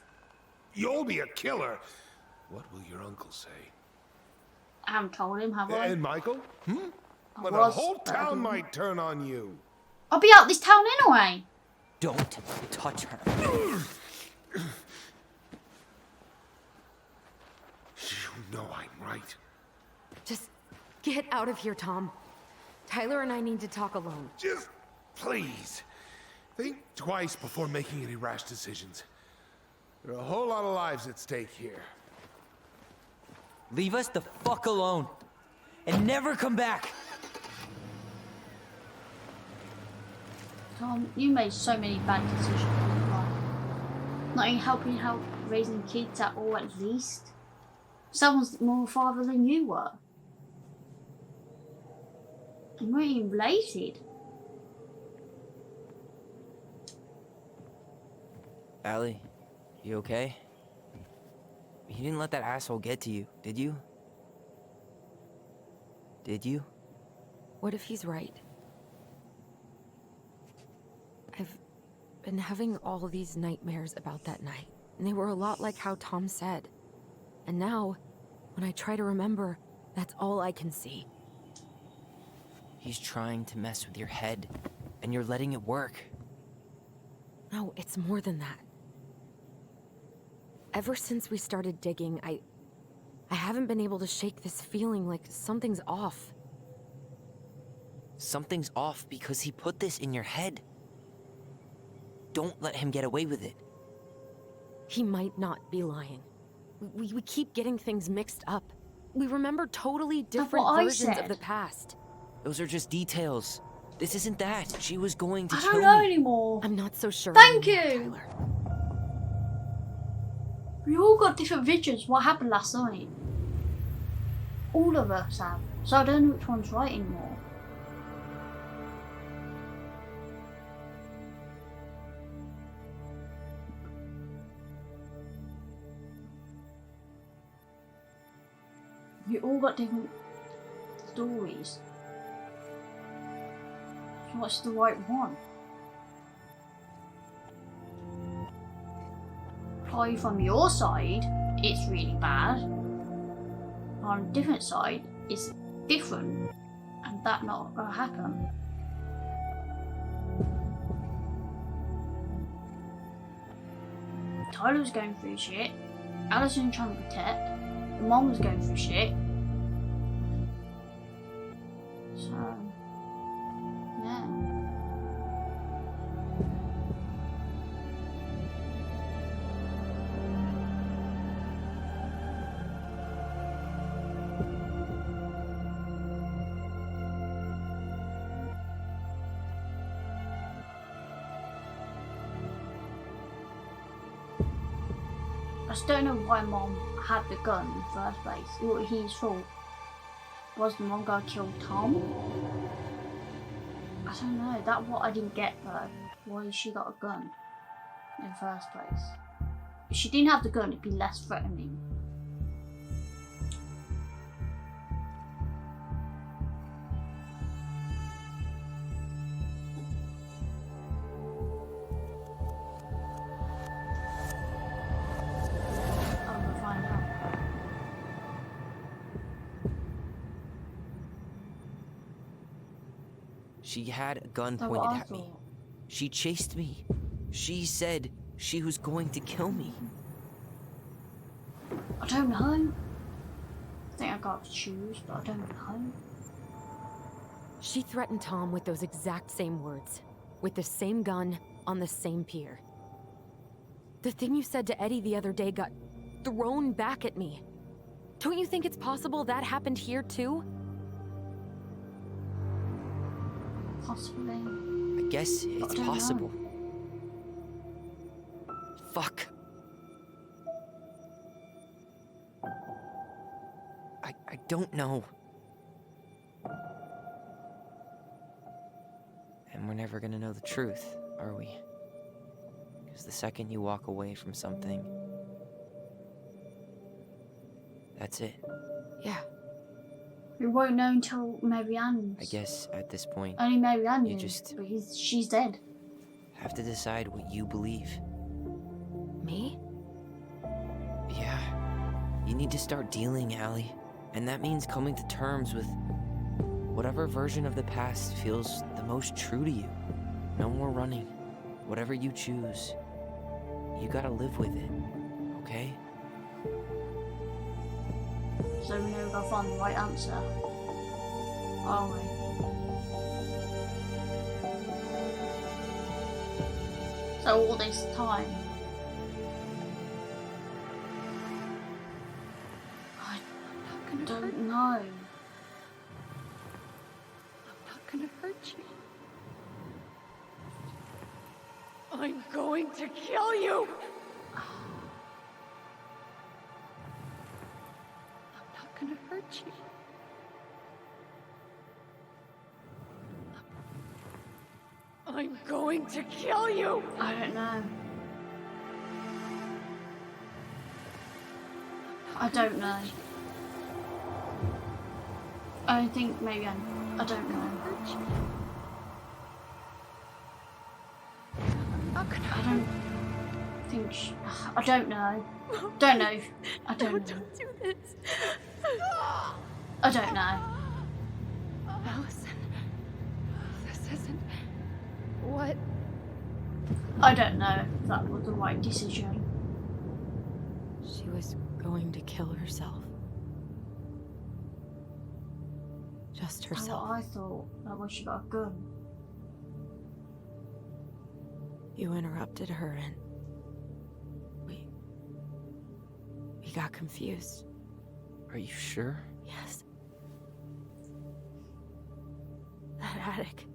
You'll be a killer. What will your uncle say? I haven't told him, have I? And Michael? I Well, the was, whole but I town didn't. might turn on you. I'll be out this town anyway. Don't touch her. You know I'm right. Just get out of here, Tom. Tyler and I need to talk alone. Just please, think twice before making any rash decisions. There are a whole lot of lives at stake here. Leave us the fuck alone. And never come back. Tom, you made so many bad decisions in your life. Not even help raising kids at all, at least. Someone's more father than you were. You weren't even related. Allie, you okay? You didn't let that asshole get to you, did you? Did you? What if he's right? I've been having all these nightmares about that night, and they were a lot like how Tom said. And now, when I try to remember, that's all I can see. He's trying to mess with your head, and you're letting it work. No, it's more than that. Ever since we started digging, I haven't been able to shake this feeling like something's off. Something's off because he put this in your head. Don't let him get away with it. He might not be lying. We keep getting things mixed up. We remember totally different what I versions said. of the past. Those are just details. This isn't that. She was going to I kill don't know me. anymore. I'm not so sure. Thank anymore, you. Tyler. We all got different visions what happened last night. All of us have. So I don't know which one's right anymore. We all got different stories. So what's the right one? Probably from your side, it's really bad. On a different side, it's different, and that not gonna happen. Tyler was going through shit. Allison trying to protect. The mom was going through shit. So, yeah. I just don't know why Mom had the gun in the first place. What his fault was the mom guy killed Tom? I don't know. That what I didn't get though. Why she got a gun in the first place? If she didn't have the gun, it'd be less threatening. I'm gonna find out. She had a gun That's what pointed I at me. thought. She chased me. She said she was going to kill me. I don't know. I think I got to choose, but I don't know. She threatened Tom with those exact same words, with the same gun on the same pier. The thing you said to Eddie the other day got thrown back at me. Don't you think it's possible that happened here too? Possibly. I guess But it's I don't know. possible. Fuck. I don't know. And we're never gonna know the truth, are we? Because the second you walk away from something, that's it. Yeah. We won't know until Marianne's. I guess at this point, Only Marianne you knew, just- but she's dead. have to decide what you believe. Me? Yeah. You need to start dealing, Allie. And that means coming to terms with whatever version of the past feels the most true to you. No more running. Whatever you choose, you gotta live with it, okay? So we never gotta find the right answer. Are we? So all this time. I don't know. I'm not gonna hurt you. I'm going to kill you! I'm not gonna hurt you. I'm going to kill you! I don't know. I don't know. I think maybe I don't know. I don't think I don't know. Don't know. I don't know. Don't do this. I don't know. Allison, this isn't what. I don't know if that was the right decision. She was going to kill herself. Just That's herself. what I thought. That was she got a gun. You interrupted her and we got confused. Are you sure? Yes. That attic.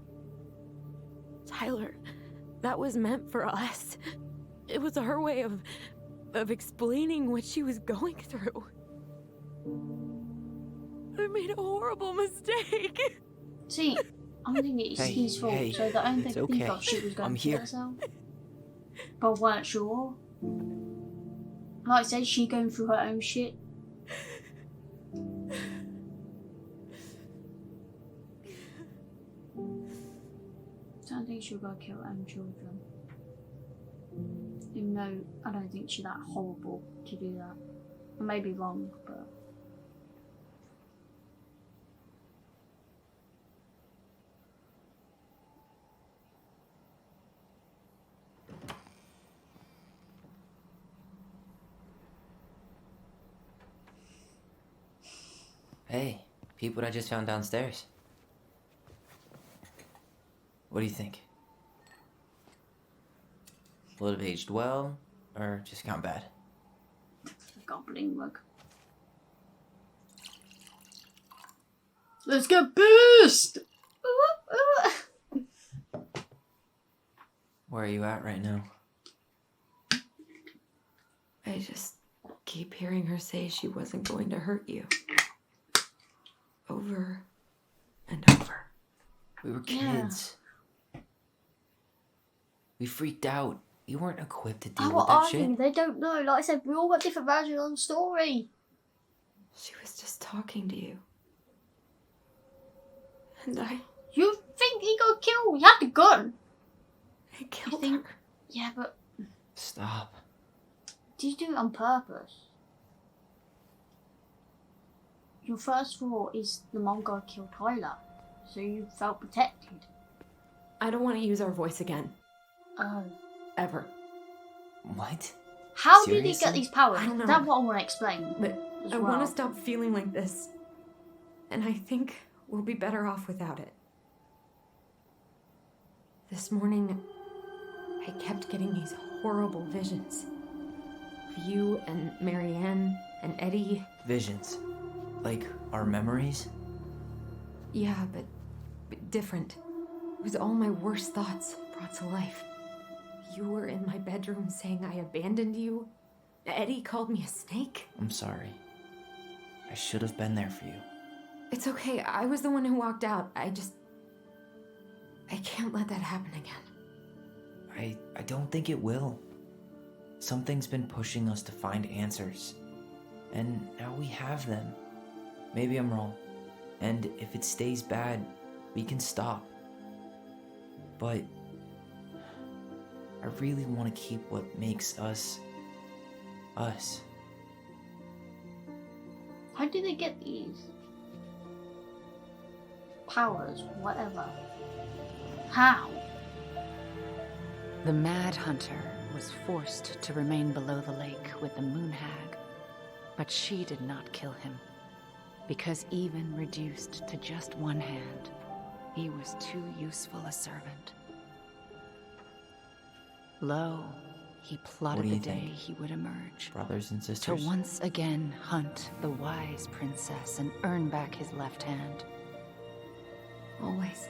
Tyler, that was meant for us. It was her way of explaining what she was going through. I made a horrible mistake. See, I don't think it's Hey, his fault. hey, So the only it's thing I think okay. of she was going I'm to kill here. herself. But I weren't sure. Like I said, she going through her own shit. I don't think she was going to kill her own children. Even though I don't think she's that horrible to do that. I may be wrong, but. Hey, peep what I just found downstairs. What do you think? Will it have aged well, or just gone bad? The goblin rug. Let's get pissed! Where are you at right now? I just keep hearing her say she wasn't going to hurt you. Over and over. We were Yeah. kids. We freaked out. You weren't equipped to deal How with that are shit. you? They don't know. Like I said, we all got different versions of the story. She was just talking to you. And I You think he got killed? He had the gun. You killed think? her. Yeah, but Stop. did you do it on purpose? Your first thought is the mom guy killed Tyler, so you felt protected. I don't want to use our voice again. Oh. Ever. What? How did he get Seriously? these powers? I don't know. That's what I want to explain. But as I want well. to stop feeling like this. And I think we'll be better off without it. This morning, I kept getting these horrible visions. Of you and Marianne and Eddie. Visions. Like our memories? Yeah, but different. It was all my worst thoughts brought to life. You were in my bedroom saying I abandoned you. Eddie called me a snake. I'm sorry. I should have been there for you. It's okay. I was the one who walked out. I can't let that happen again. I don't think it will. Something's been pushing us to find answers. And now we have them. Maybe I'm wrong. And if it stays bad, we can stop. But I really want to keep what makes us us. How do they get these powers, whatever? How? The Mad Hunter was forced to remain below the lake with the Moon Hag, but she did not kill him, because even reduced to just one hand, he was too useful a servant. Lo, he plotted do the you day think? he would emerge, Brothers and to sisters? once again hunt the wise princess and earn back his left hand. Always.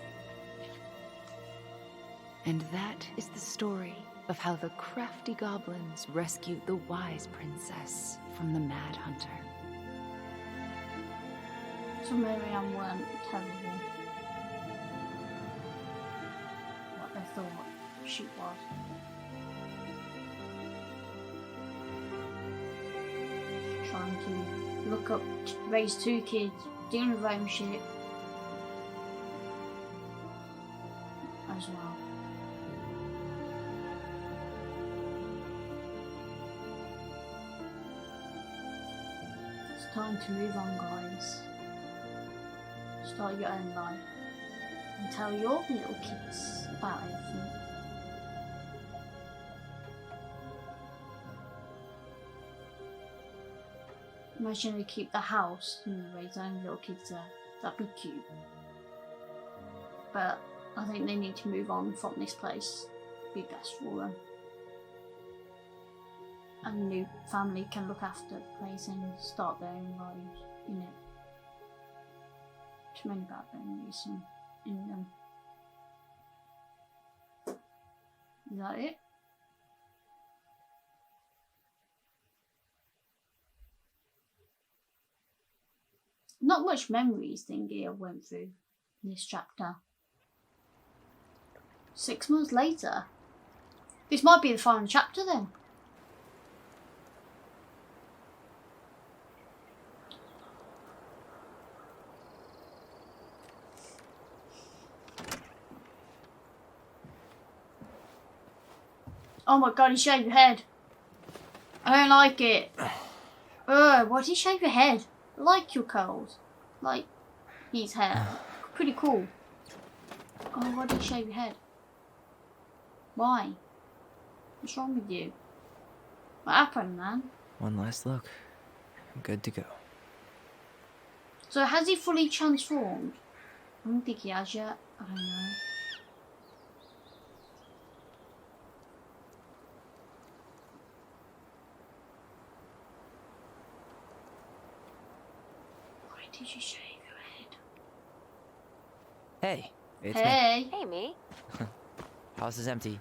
And that is the story of how the crafty goblins rescued the wise princess from the Mad Hunter. So Miriam weren't terrible. What they thought she was. Trying to look up, raise two kids, doing her own shit. As well. It's time to move on, guys. Start your own life. And tell your little kids about everything. Imagine they keep the house and raise their own little kids there. That'd be cute. But I think they need to move on from this place. Be best for them. And the new family can look after the place and start their own lives in it. Too many bad memories in them. Is that it? Not much memories thingy I went through in this chapter. 6 months later. This might be the final chapter then. Oh my god, he shaved your head. I don't like it. Ugh, why did he shave your head? I like your curls. Like his hair. Pretty cool. Oh, why did he shave your head? Why? What's wrong with you? What happened, man? One last look. I'm good to go. So has he fully transformed? I don't think he has yet. I don't know. Why did you shave your head? Hey, it's me. Hey! Hey, me. House is empty.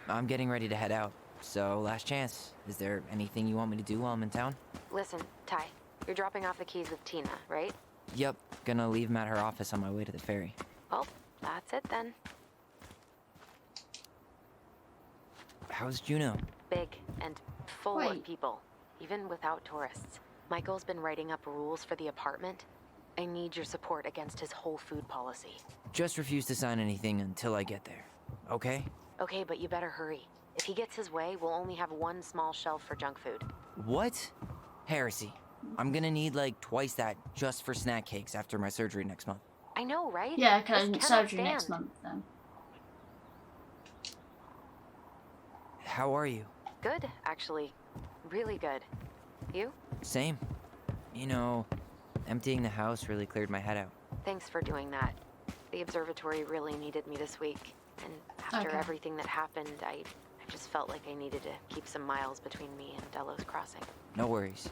I'm getting ready to head out. So, last chance. Is there anything you want me to do while I'm in town? Listen, Ty, you're dropping off the keys with Tina, right? Yep, gonna leave them at her office on my way to the ferry. Well, that's it then. how's Juneau? Big and full Wait. of people, even without tourists. Michael's been writing up rules for the apartment. I need your support against his whole food policy. Just refuse to sign anything until I get there. Okay? Okay, but you better hurry. If he gets his way, we'll only have one small shelf for junk food. What? Heresy. I'm gonna need like twice that just for snack cakes after my surgery next month. I know, right? Yeah, This because cannot surgery stand. next month then. How are you? Good, actually. Really good. You? Same. You know, emptying the house really cleared my head out. Thanks for doing that. The observatory really needed me this week. And after Okay. everything that happened, I just felt like I needed to keep some miles between me and Delos Crossing. No worries.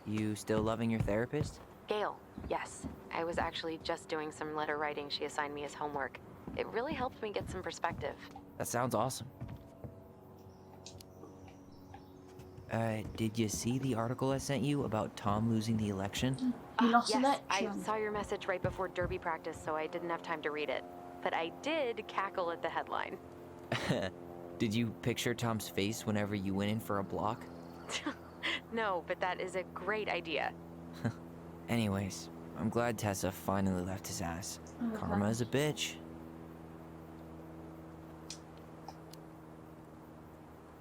You still loving your therapist? Gail, yes. I was actually just doing some letter writing she assigned me as homework. It really helped me get some perspective. That sounds awesome. Did you see the article I sent you about Tom losing the election? He lost Yes, I election. saw your message right before Derby practice, so I didn't have time to read it. But I did cackle at the headline. Did you picture Tom's face whenever you went in for a block? No, but that is a great idea. Anyways, I'm glad Tessa finally left his ass. Okay. Karma's a bitch.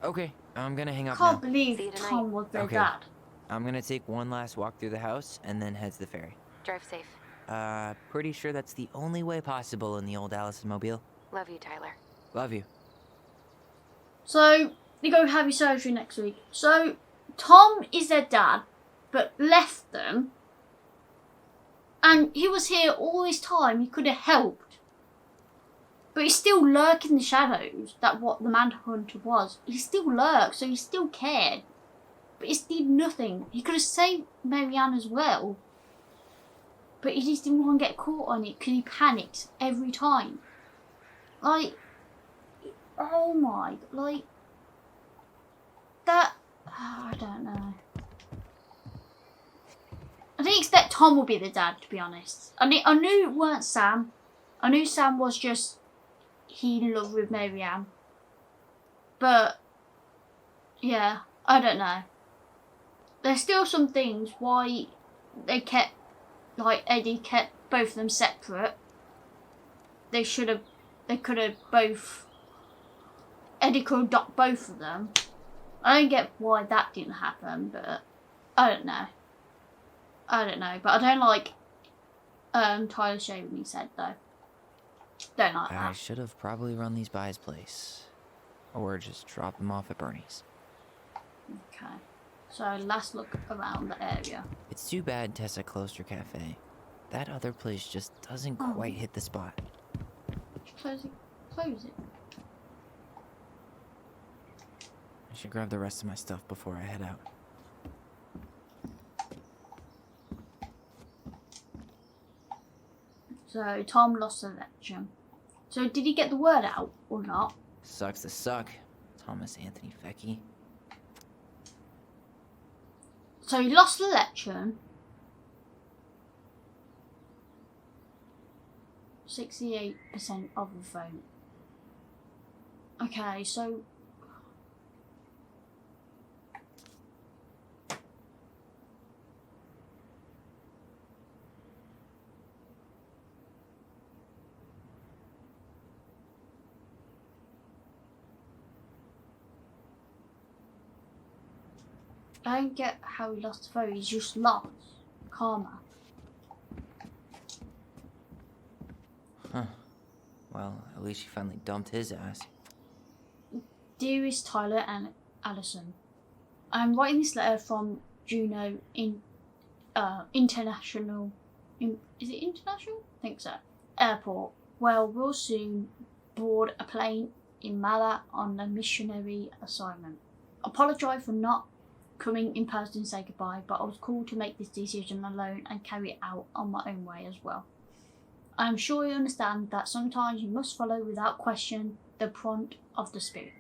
Okay, I'm gonna hang up Can't now. believe See you tonight. Tom was their Okay. dad. I'm gonna take one last walk through the house and then head to the ferry. Drive safe. Pretty sure that's the only way possible in the old Allison Mobile. Love you, Tyler. Love you. So, they go have his surgery next week. So, Tom is their dad, but left them. And he was here all this time. He could have helped. But he's still lurking in the shadows. That what the Manhunter was. He still lurked, so he still cared. But he did nothing. He could have saved Marianne as well. But he just didn't want to get caught on it because he panicked every time. Like, oh my, like, that, I don't know. I didn't expect Tom would be the dad, to be honest. I knew it weren't Sam. I knew Sam was just, he in love with Marianne. But, yeah, I don't know. There's still some things why they kept, like, Eddie kept both of them separate. They could have both, Eddie could adopt both of them. I don't get why that didn't happen, but I don't know. But I don't like Tyler shaving his head though. Don't like I that. should have probably run these by his place. Or just drop them off at Bernie's. Okay. So last look around the area. It's too bad Tessa closed her cafe. That other place just doesn't Oh. quite hit the spot. Close it. Close it. I should grab the rest of my stuff before I head out. So Tom lost the election. So did he get the word out or not? Sucks to suck, Thomas Anthony Fecky. So he lost the election. 68% of the vote. Okay, so I don't get how he lost the vote. He's just lost karma. Huh. Well, at least she finally dumped his ass. Dearest Tyler and Allison, I'm writing this letter from Juneau International. Is it international? I think so. Airport. Well, we'll soon board a plane in Mala on a missionary assignment. Apologise for not coming in person to say goodbye, but I was called to make this decision alone and carry it out on my own way as well. I am sure you understand that sometimes you must follow without question the prompt of the spirit.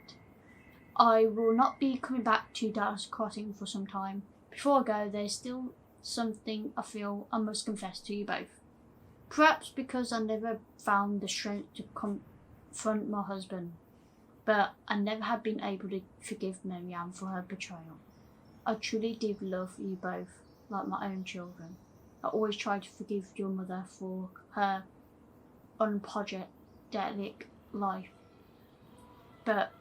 I will not be coming back to Dallas Crossing for some time. Before I go, there's still something I feel I must confess to you both. Perhaps because I never found the strength to confront my husband. but I never have been able to forgive Marianne for her betrayal. I truly did love you both like my own children. I always tried to forgive your mother for her unapologetic life. But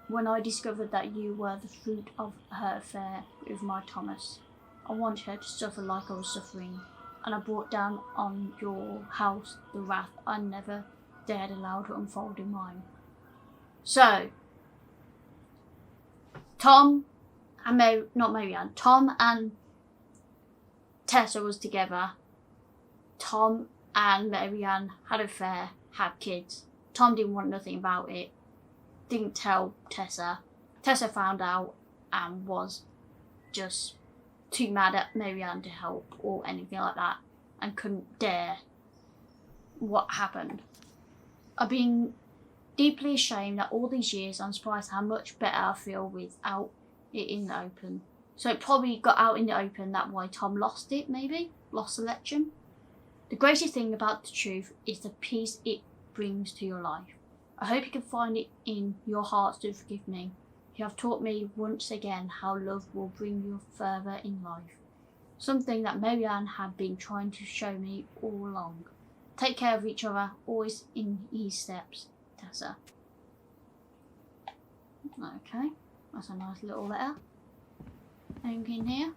when I discovered that you were the fruit of her affair with my Thomas, I wanted her to suffer like I was suffering, and I brought down on your house the wrath I never dared allow to unfold in mine. So, Tom and Tessa was together. Tom and Marianne had an affair, had kids. Tom didn't want nothing about it. Didn't tell Tessa. Tessa found out and was just too mad at Marianne to help or anything like that, and couldn't dare what happened. I've been deeply ashamed that all these years. I'm surprised how much better I feel without it in the open. So it probably got out in the open, that's why Tom lost it, maybe? Lost the election. The greatest thing about the truth is the peace it brings to your life. I hope you can find it in your hearts to forgive me. You have taught me once again how love will bring you further in life. Something that Marianne had been trying to show me all along. Take care of each other, always in his steps, Tessa. Okay, that's a nice little letter. Anything in here?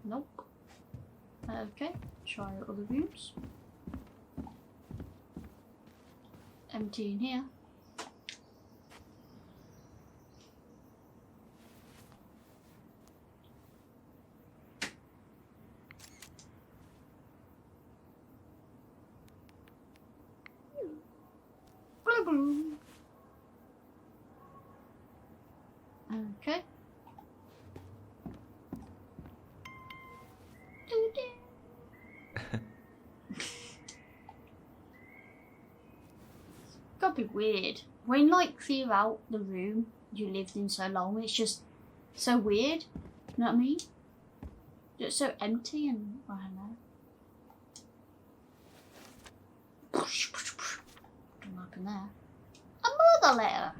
Nope. Okay, try other rooms. Empty in here. Okay. Gotta be weird. When like clear out the room you lived in so long, it's just so weird. You know what I mean? It's so empty and I don't know. Don't open there. Another letter.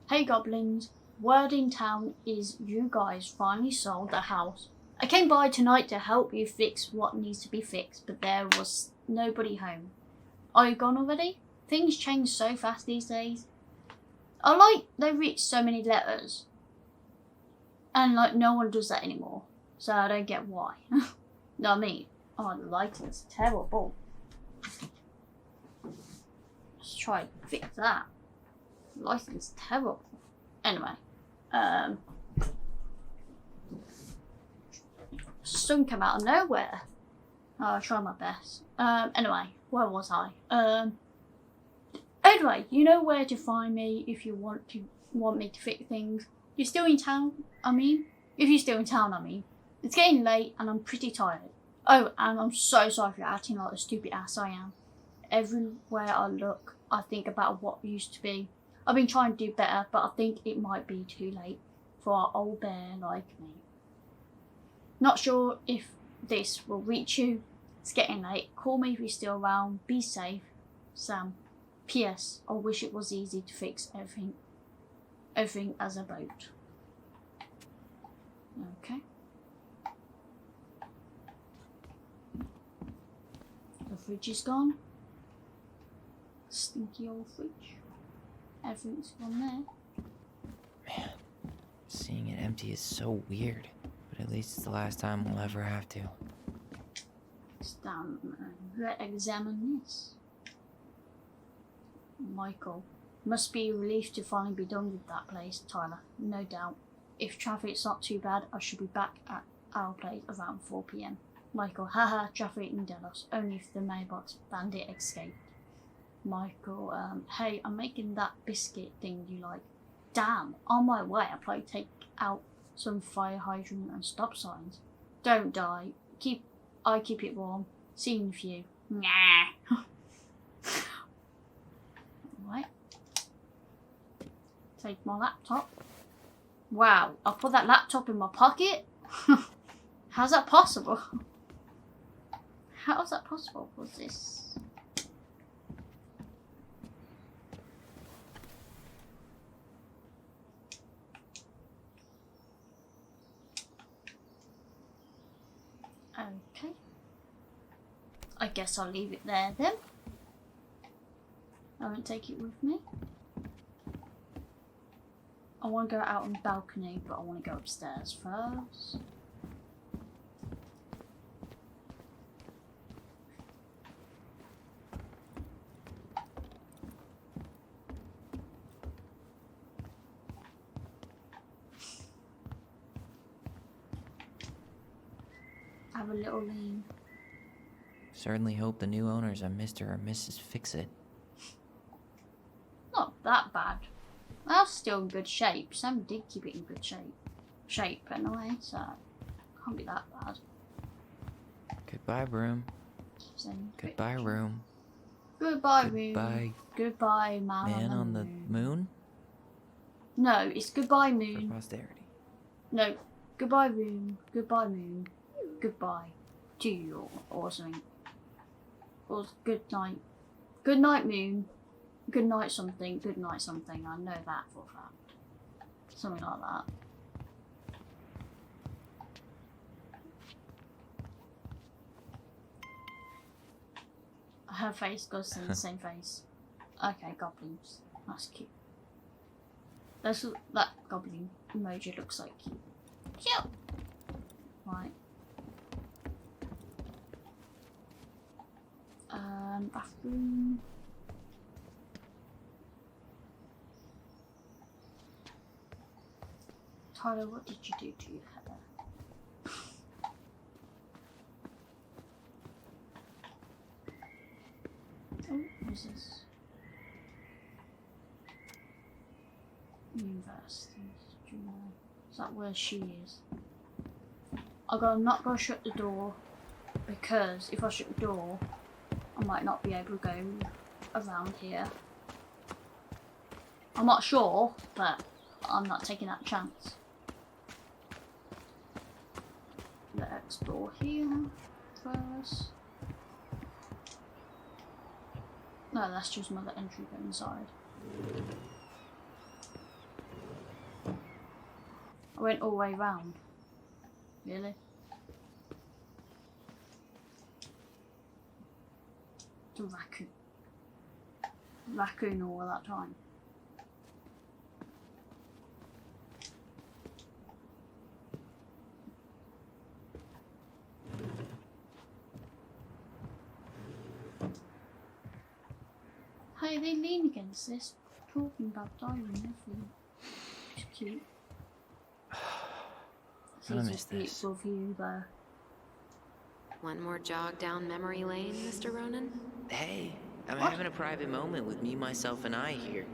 Hey goblins, word in town is you guys finally sold the house. I came by tonight to help you fix what needs to be fixed, but there was nobody home. Are you gone already? Things change so fast these days. I like they reach so many letters. And like no one does that anymore. So I don't get why. Know what I mean? Oh, the lighting's terrible. Let's try and fix that. The lighting's terrible. Anyway. Sun came out of nowhere. Oh, I'll try my best. Anyway, where was I? Anyway, you know where to find me if you want me to fix things. You're still in town, if you're still in town, It's getting late and I'm pretty tired. Oh, and I'm so sorry for acting like the stupid ass I am. Everywhere I look, I think about what used to be. I've been trying to do better, but I think it might be too late for an old bear like me. Not sure if this will reach you. It's getting late. Call me if you're still around. Be safe. Sam. P.S. I wish it was easy to fix everything as a boat. Okay. The fridge is gone. Stinky old fridge. Everything's gone there. Man, seeing it empty is so weird. But at least it's the last time we'll ever have to. Stand and examine this. Michael. Must be a relief to finally be done with that place, Tyler. No doubt. If traffic's not too bad, I should be back at our place around 4 PM. Michael. Haha, traffic in Delos. Only if the mailbox bandit escaped. Michael. Hey, I'm making that biscuit thing you like. Damn, on my way. I'll probably take out some fire hydrant and stop signs. Don't die. I keep it warm. See you in a few. Nah. Right. Take my laptop. Wow, I put that laptop in my pocket? How's that possible? How is that possible? What's this? Okay. I guess I'll leave it there then. I won't take it with me. I want to go out on the balcony, but I want to go upstairs first. Have a little lean. Certainly hope the new owners are Mr. or Mrs. Fix-It. Not that bad. That's still in good shape. Sam did keep it in good shape anyway, so can't be that bad. Goodbye, room. Same Goodbye, picture. room. Goodbye, Goodbye, room. Goodbye, man on the moon. No, it's goodbye, For moon. posterity. No, goodbye, room. Goodbye, moon. Goodbye to you, or something. Or good night. Good night, moon. Good night, something. Good night, something. I know that for a fact. Something like that. Her face goes in the same face. Okay, goblins. That's cute. That goblin emoji looks like cute. Cute! Right. Bathroom. Tyler, what did you do to your hair? Oh, what's this? University. Is that where she is? I'm not gonna shut the door because if I shut the door, I might not be able to go around here. I'm not sure, but I'm not taking that chance. Let's explore here first. No, that's just another entry go inside. I went all the way round. Really? The raccoon. Raccoon all that time. Hey, they lean against this, talking about dying and everything. It's cute. I miss It's a this. beautiful view there. One more jog down memory lane, Mr. Ronan? Hey, I'm What? having a private moment with me, myself, and I here.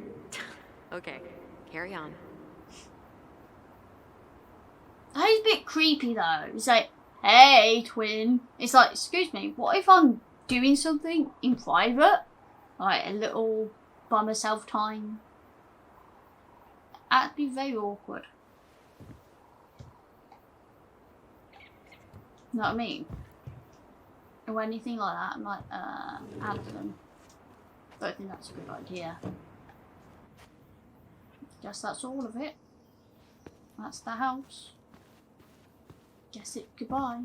Okay, carry on. That is a bit creepy though. It's like, hey, twin. It's like, excuse me, what if I'm doing something in private? Like a little by myself time? That'd be very awkward. Know what I mean? Or anything like that, I'm like, Adam. Don't think that's a good idea. Guess that's all of it. That's the house. Guess it goodbye.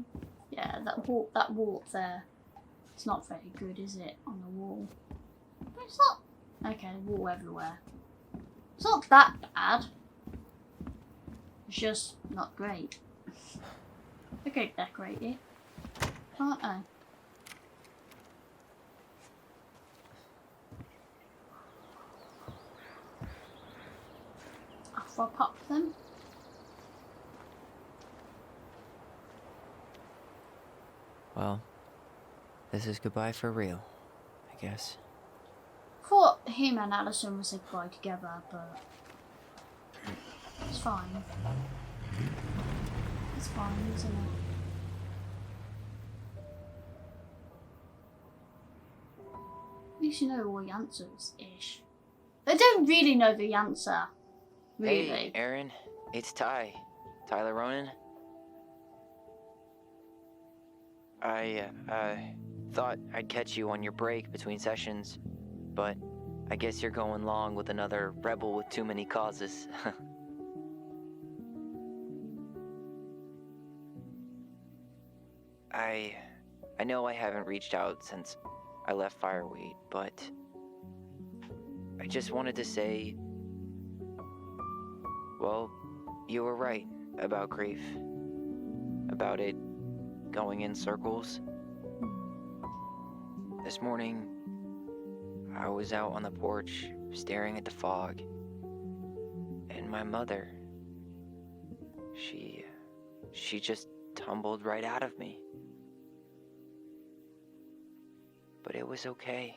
Yeah, that walk there. It's not very good, is it? On the wall. But it's not. Okay, wall everywhere. It's not that bad. It's just not great. I could decorate it. Can't I? If I pop them. Well, this is goodbye for real, I guess. Thought him and Alison would say goodbye together, but it's fine. It's fine, isn't it? At least you know all the answers, ish. They don't really know the answer. Really. Hey, Aaron, it's Ty. Tyler Ronan. I thought I'd catch you on your break between sessions, but I guess you're going long with another rebel with too many causes. I know I haven't reached out since I left Fireweight, but I just wanted to say, well, you were right about grief. About it going in circles. This morning, I was out on the porch staring at the fog, and my mother, she just tumbled right out of me. But it was okay.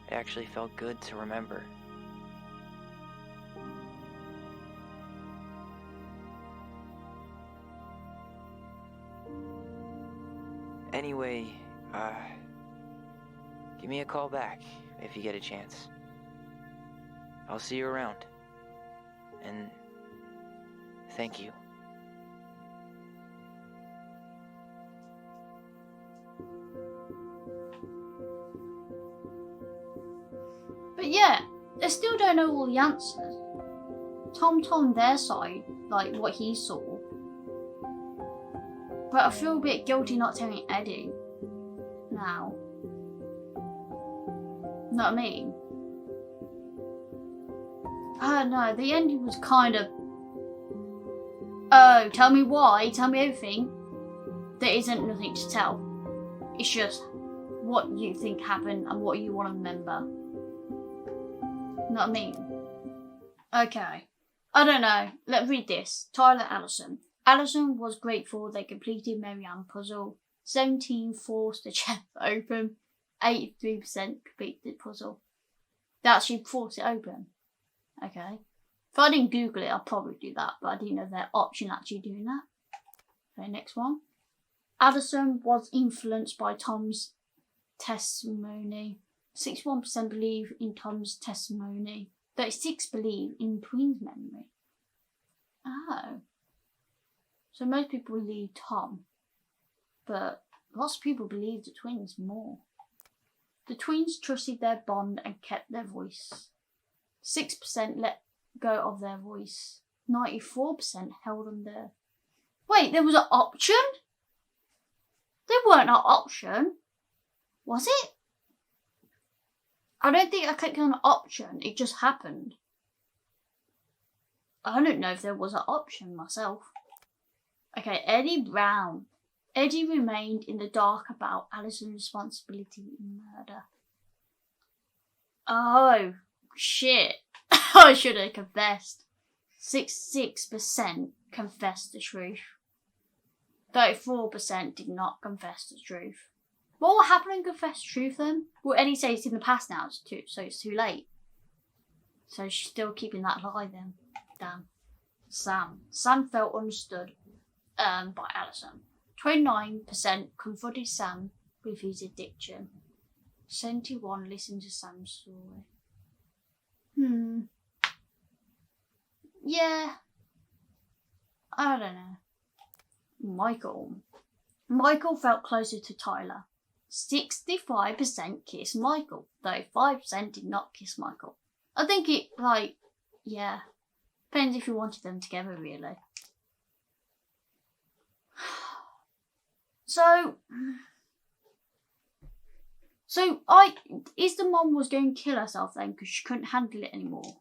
It actually felt good to remember. Anyway, give me a call back if you get a chance. I'll see you around. And thank you. But yeah, they still don't know all the answers. Tom told their side, like what he saw. But I feel a bit guilty not telling Eddie now. Know what I mean? I don't know, the ending was kind of, oh, tell me why, tell me everything. There isn't nothing to tell. It's just what you think happened and what you want to remember. Know what I mean? Okay. I don't know. Let's read this. Tyler Allison. Allison was grateful they completed Marianne puzzle. 17 forced the chest open. 83% completed the puzzle. They actually forced it open. Okay. If I didn't Google it, I'd probably do that, but I didn't know their option actually doing that. Okay, next one. Addison was influenced by Tom's testimony. 61% believe in Tom's testimony. 36% believe in Twins' memory. Oh. So most people believe Tom. But lots of people believe the twins more. The twins trusted their bond and kept their voice. 6% let go of their voice. 94% held on their... Wait, there was an option? There weren't an option. Was it? I don't think I clicked on an option. It just happened. I don't know if there was an option myself. Okay, Eddie Brown. Eddie remained in the dark about Allison's responsibility in murder. Oh, shit. I should have confessed. 66% confessed the truth. 34% did not confess the truth. What will happen and confess the truth then? Will Eddie say it's in the past now, so it's too late? So she's still keeping that lie then. Damn. Sam felt understood by Allison. 29% confronted Sam with his addiction. 71 listened to Sam's story. Yeah. I don't know. Michael felt closer to Tyler. 65% kissed Michael, though 5% did not kiss Michael. I think it, yeah. Depends if you wanted them together, really. So is the mom was going to kill herself then because she couldn't handle it anymore?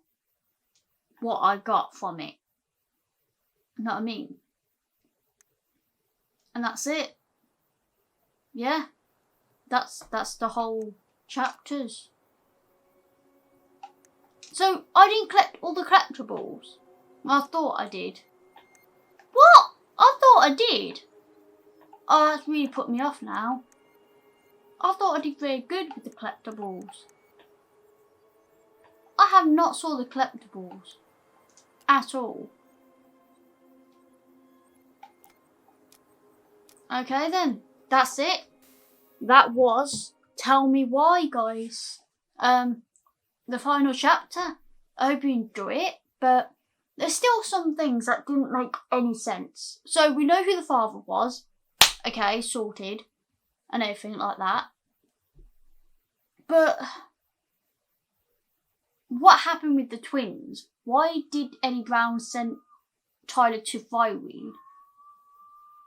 What I got from it. You know what I mean? And that's it. Yeah. That's the whole chapters. So I didn't collect all the collectibles. I thought I did. What? I thought I did. Oh, that's really put me off now. I thought I did very good with the collectibles. I have not saw the collectibles at all. Okay then, that's it. That was Tell Me Why, guys. The final chapter. I hope you enjoy it, but there's still some things that didn't make any sense. So we know who the father was. Okay, sorted. And everything like that. But what happened with the twins? Why did Eddie Brown send Tyler to Fireweed?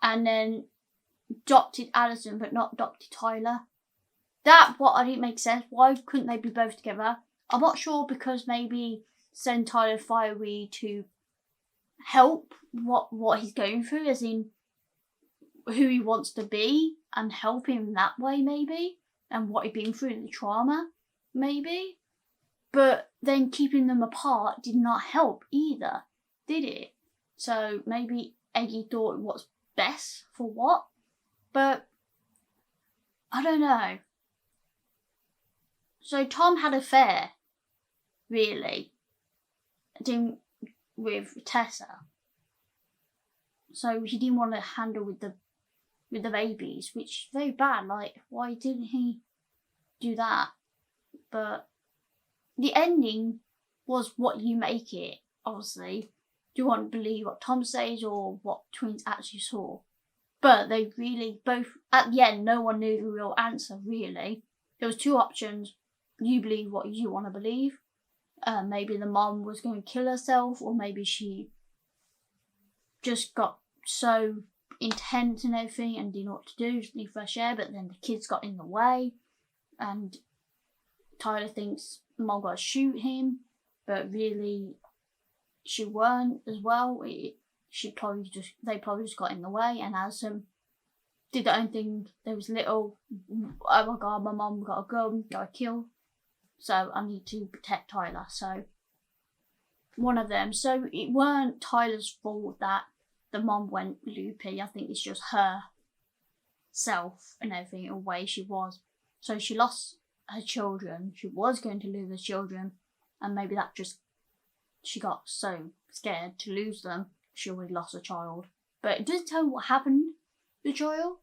and then adopted Allison but not adopted Tyler. That what I didn't make sense. Why couldn't they be both together? I'm not sure, because maybe send Tyler Fireweed to help what he's going through, as in who he wants to be, and help him that way maybe, and what he'd been through, the trauma maybe. But then keeping them apart did not help either, did it? So maybe Eggy thought what's best for what, but I don't know. So Tom had an affair, really, with Tessa. So he didn't want to handle with the babies, which is very bad. Like, why didn't he do that? But the ending was what you make it, obviously. Do you want to believe what Tom says or what twins actually saw? But they really both, at the end, no one knew the real answer, really. There was two options. You believe what you want to believe. Maybe the mom was going to kill herself, or maybe she just got so intense and everything and didn't know what to do, just need fresh air, but then the kids got in the way, and Tyler thinks mom got to shoot him, but really she weren't as well. They probably just got in the way, and Allison did their own thing. There was little, oh my god, my mom got a gun, got to kill, so I need to protect Tyler. So one of them. So it weren't Tyler's fault that the mom went loopy. I think it's just her self and everything, the way she was. So she lost her children. She was going to lose her children, and maybe that just, she got so scared to lose them, she already lost a child. But it doesn't tell what happened to the child.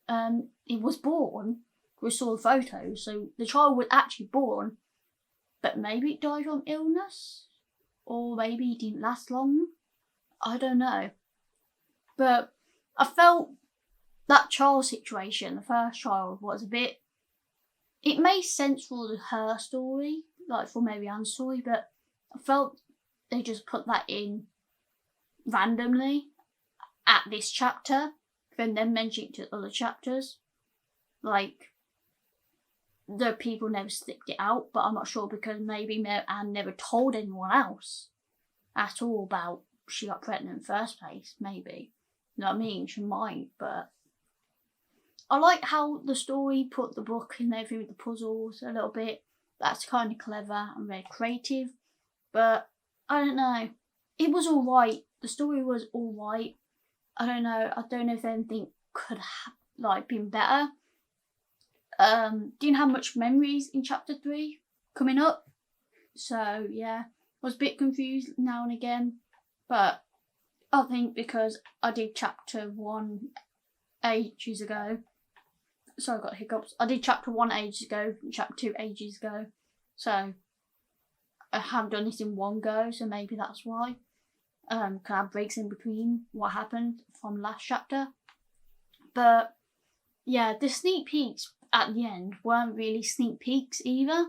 It was born. We saw the photos, so the child was actually born, but maybe it died from illness, or maybe it didn't last long. I don't know. But I felt that child situation, the first child, was a bit, it made sense for her story, like for Mary Ann's story, but I felt they just put that in randomly at this chapter, and then mentioned it to other chapters. Like, the people never slipped it out, but I'm not sure, because maybe Mary Ann never told anyone else at all about she got pregnant in the first place, maybe. You know what I mean? She might, but I like how the story put the book and everything with the puzzles a little bit. That's kind of clever and very creative, but I don't know. It was alright. The story was alright. I don't know if anything could have been better. Didn't have much memories in chapter 3 coming up, so yeah, I was a bit confused now and again, but I think because I did chapter 1 ages ago. Sorry, I got hiccups. I did chapter 1 ages ago, chapter 2 ages ago, so I haven't done this in one go, so maybe that's why. Can I have breaks in between what happened from last chapter. But yeah, the sneak peeks at the end weren't really sneak peeks either.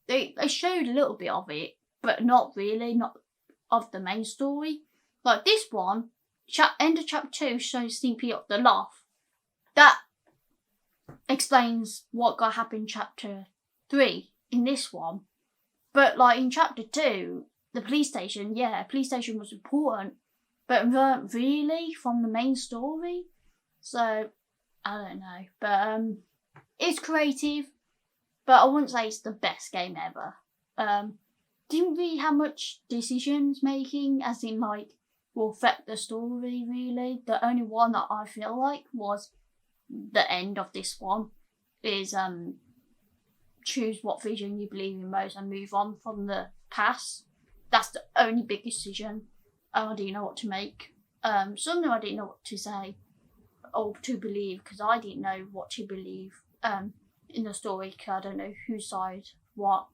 They showed a little bit of it, but not really, not of the main story. Like this one, end of chapter 2 shows sneak peek of the loft. That explains what got happened in chapter 3 in this one. But like in chapter 2, the police station was important, but weren't really from the main story. So I don't know, but it's creative, but I wouldn't say it's the best game ever. Didn't really have much decisions making, as in will affect the story really. The only one that I feel like was the end of this one is choose what vision you believe in most and move on from the past. That's the only big decision. I didn't know what to make. Some of them I didn't know what to say or to believe, because I didn't know what to believe in the story, because I don't know whose side what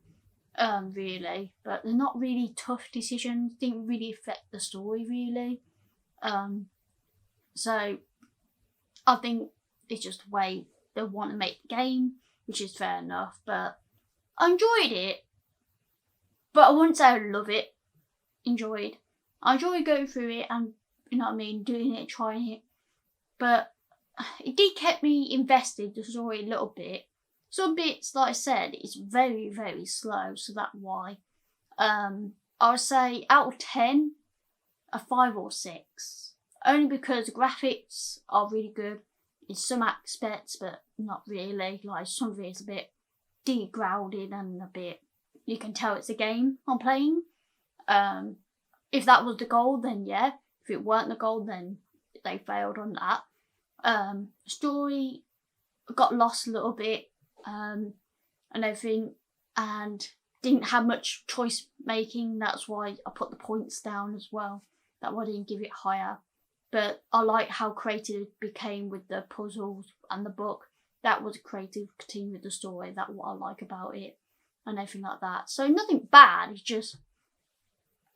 really. But they're not really tough decisions, didn't really affect the story really. So I think it's just the way they want to make the game, which is fair enough, but I enjoyed it. But I wouldn't say I love it. I enjoyed going through it and, you know what I mean, doing it, trying it. but it did keep me invested, the story, a little bit. Some bits, like I said, it's very, very slow, so that's why. I would say out of 10, a 5 or 6. Only because the graphics are really good in some aspects, but not really. Like, some of it's a bit degraded and a bit, you can tell it's a game I'm playing. If that was the goal, then yeah. If it weren't the goal, then they failed on that. Story got lost a little bit, and everything, and didn't have much choice making. That's why I put the points down as well. That why I didn't give it higher. But I like how creative it became with the puzzles and the book. That was a creative team with the story. That's what I like about it, and everything like that. So nothing bad. It's just,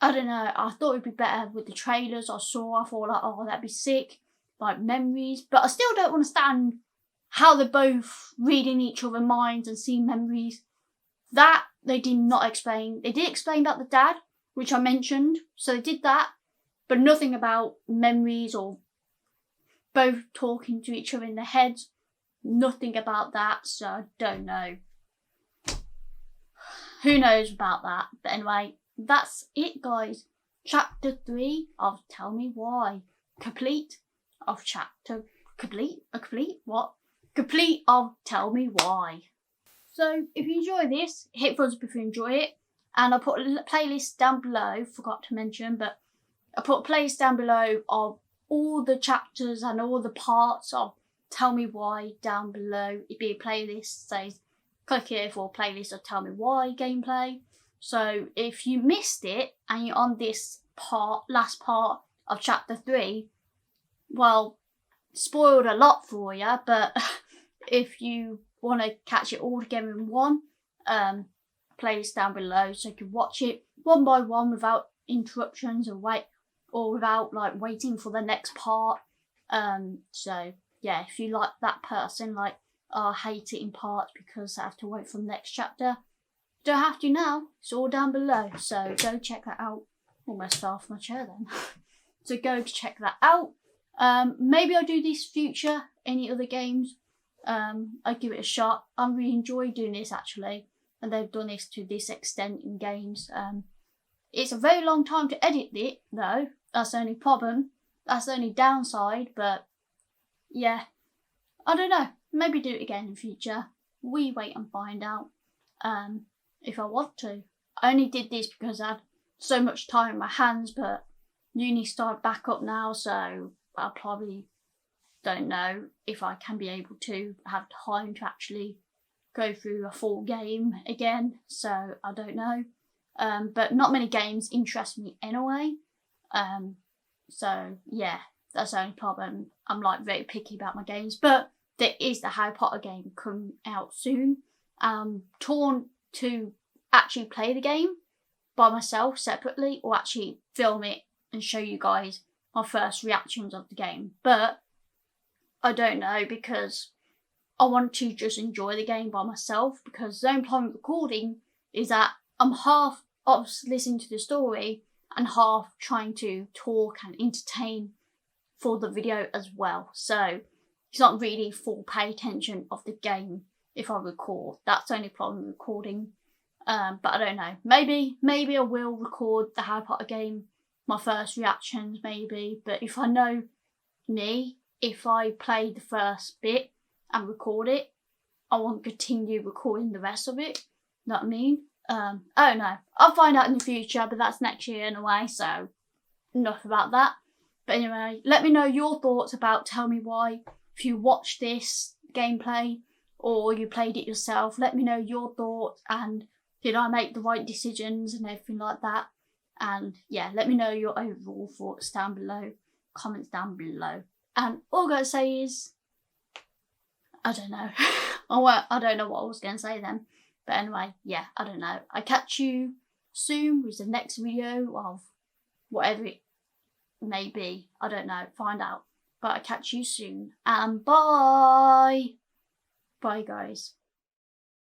I don't know. I thought it'd be better with the trailers I saw. I thought like, oh, that'd be sick, like memories. But I still don't understand how they're both reading each other's minds and seeing memories. That they did not explain. They did explain about the dad, which I mentioned. So they did that, but nothing about memories or both talking to each other in their heads. Nothing about that, so I don't know. Who knows about that? But anyway, that's it, guys. Chapter 3 of Tell Me Why. Complete of Tell Me Why. So if you enjoy this, hit thumbs up if you enjoy it. And I'll put a playlist down below, forgot to mention, but I put a playlist down below of all the chapters and all the parts of Tell Me Why down below. It'd be a playlist, says click here for a playlist of Tell Me Why gameplay. So if you missed it and you're on this last part of chapter 3, well, spoiled a lot for you, but if you want to catch it all together in one, playlist down below so you can watch it one by one without interruptions or without like waiting for the next part. So yeah, if you like that person, like, oh, I hate it in parts because I have to wait for the next chapter, don't have to now. It's all down below, so go check that out. Almost fell off my chair then. So go check that out. Maybe I'll do this future, any other games. I'll give it a shot. I really enjoy doing this actually, and they've done this to this extent in games. It's a very long time to edit it though. That's the only problem. That's the only downside, but yeah, I don't know. Maybe do it again in future. We wait and find out. If I want to. I only did this because I had so much time in my hands, but uni started back up now, so I probably don't know if I can be able to have time to actually go through a full game again, so I don't know. But not many games interest me anyway. So yeah, that's the only problem. I'm like very picky about my games, but there is the Harry Potter game coming out soon. Torn to actually play the game by myself separately or actually film it and show you guys my first reactions of the game. But I don't know, because I want to just enjoy the game by myself, because the only problem with recording is that I'm half of listening to the story and half trying to talk and entertain for the video as well. So it's not really full pay attention of the game if I record. That's the only problem with recording. But I don't know. Maybe I will record the Harry Potter game, my first reactions maybe. But if I know me, if I play the first bit and record it, I won't continue recording the rest of it. Know what I mean? I don't know. I'll find out in the future, but that's next year anyway, so enough about that. But anyway, let me know your thoughts about Tell Me Why. If you watched this gameplay or you played it yourself, let me know your thoughts, and did I make the right decisions and everything like that. And yeah, let me know your overall thoughts down below, comments down below. And all I'm going to say is, I don't know. I don't know what I was going to say then. But anyway, yeah, I don't know. I catch you soon with the next video of whatever it may be. I don't know. Find out. But I catch you soon. And bye. Bye, guys.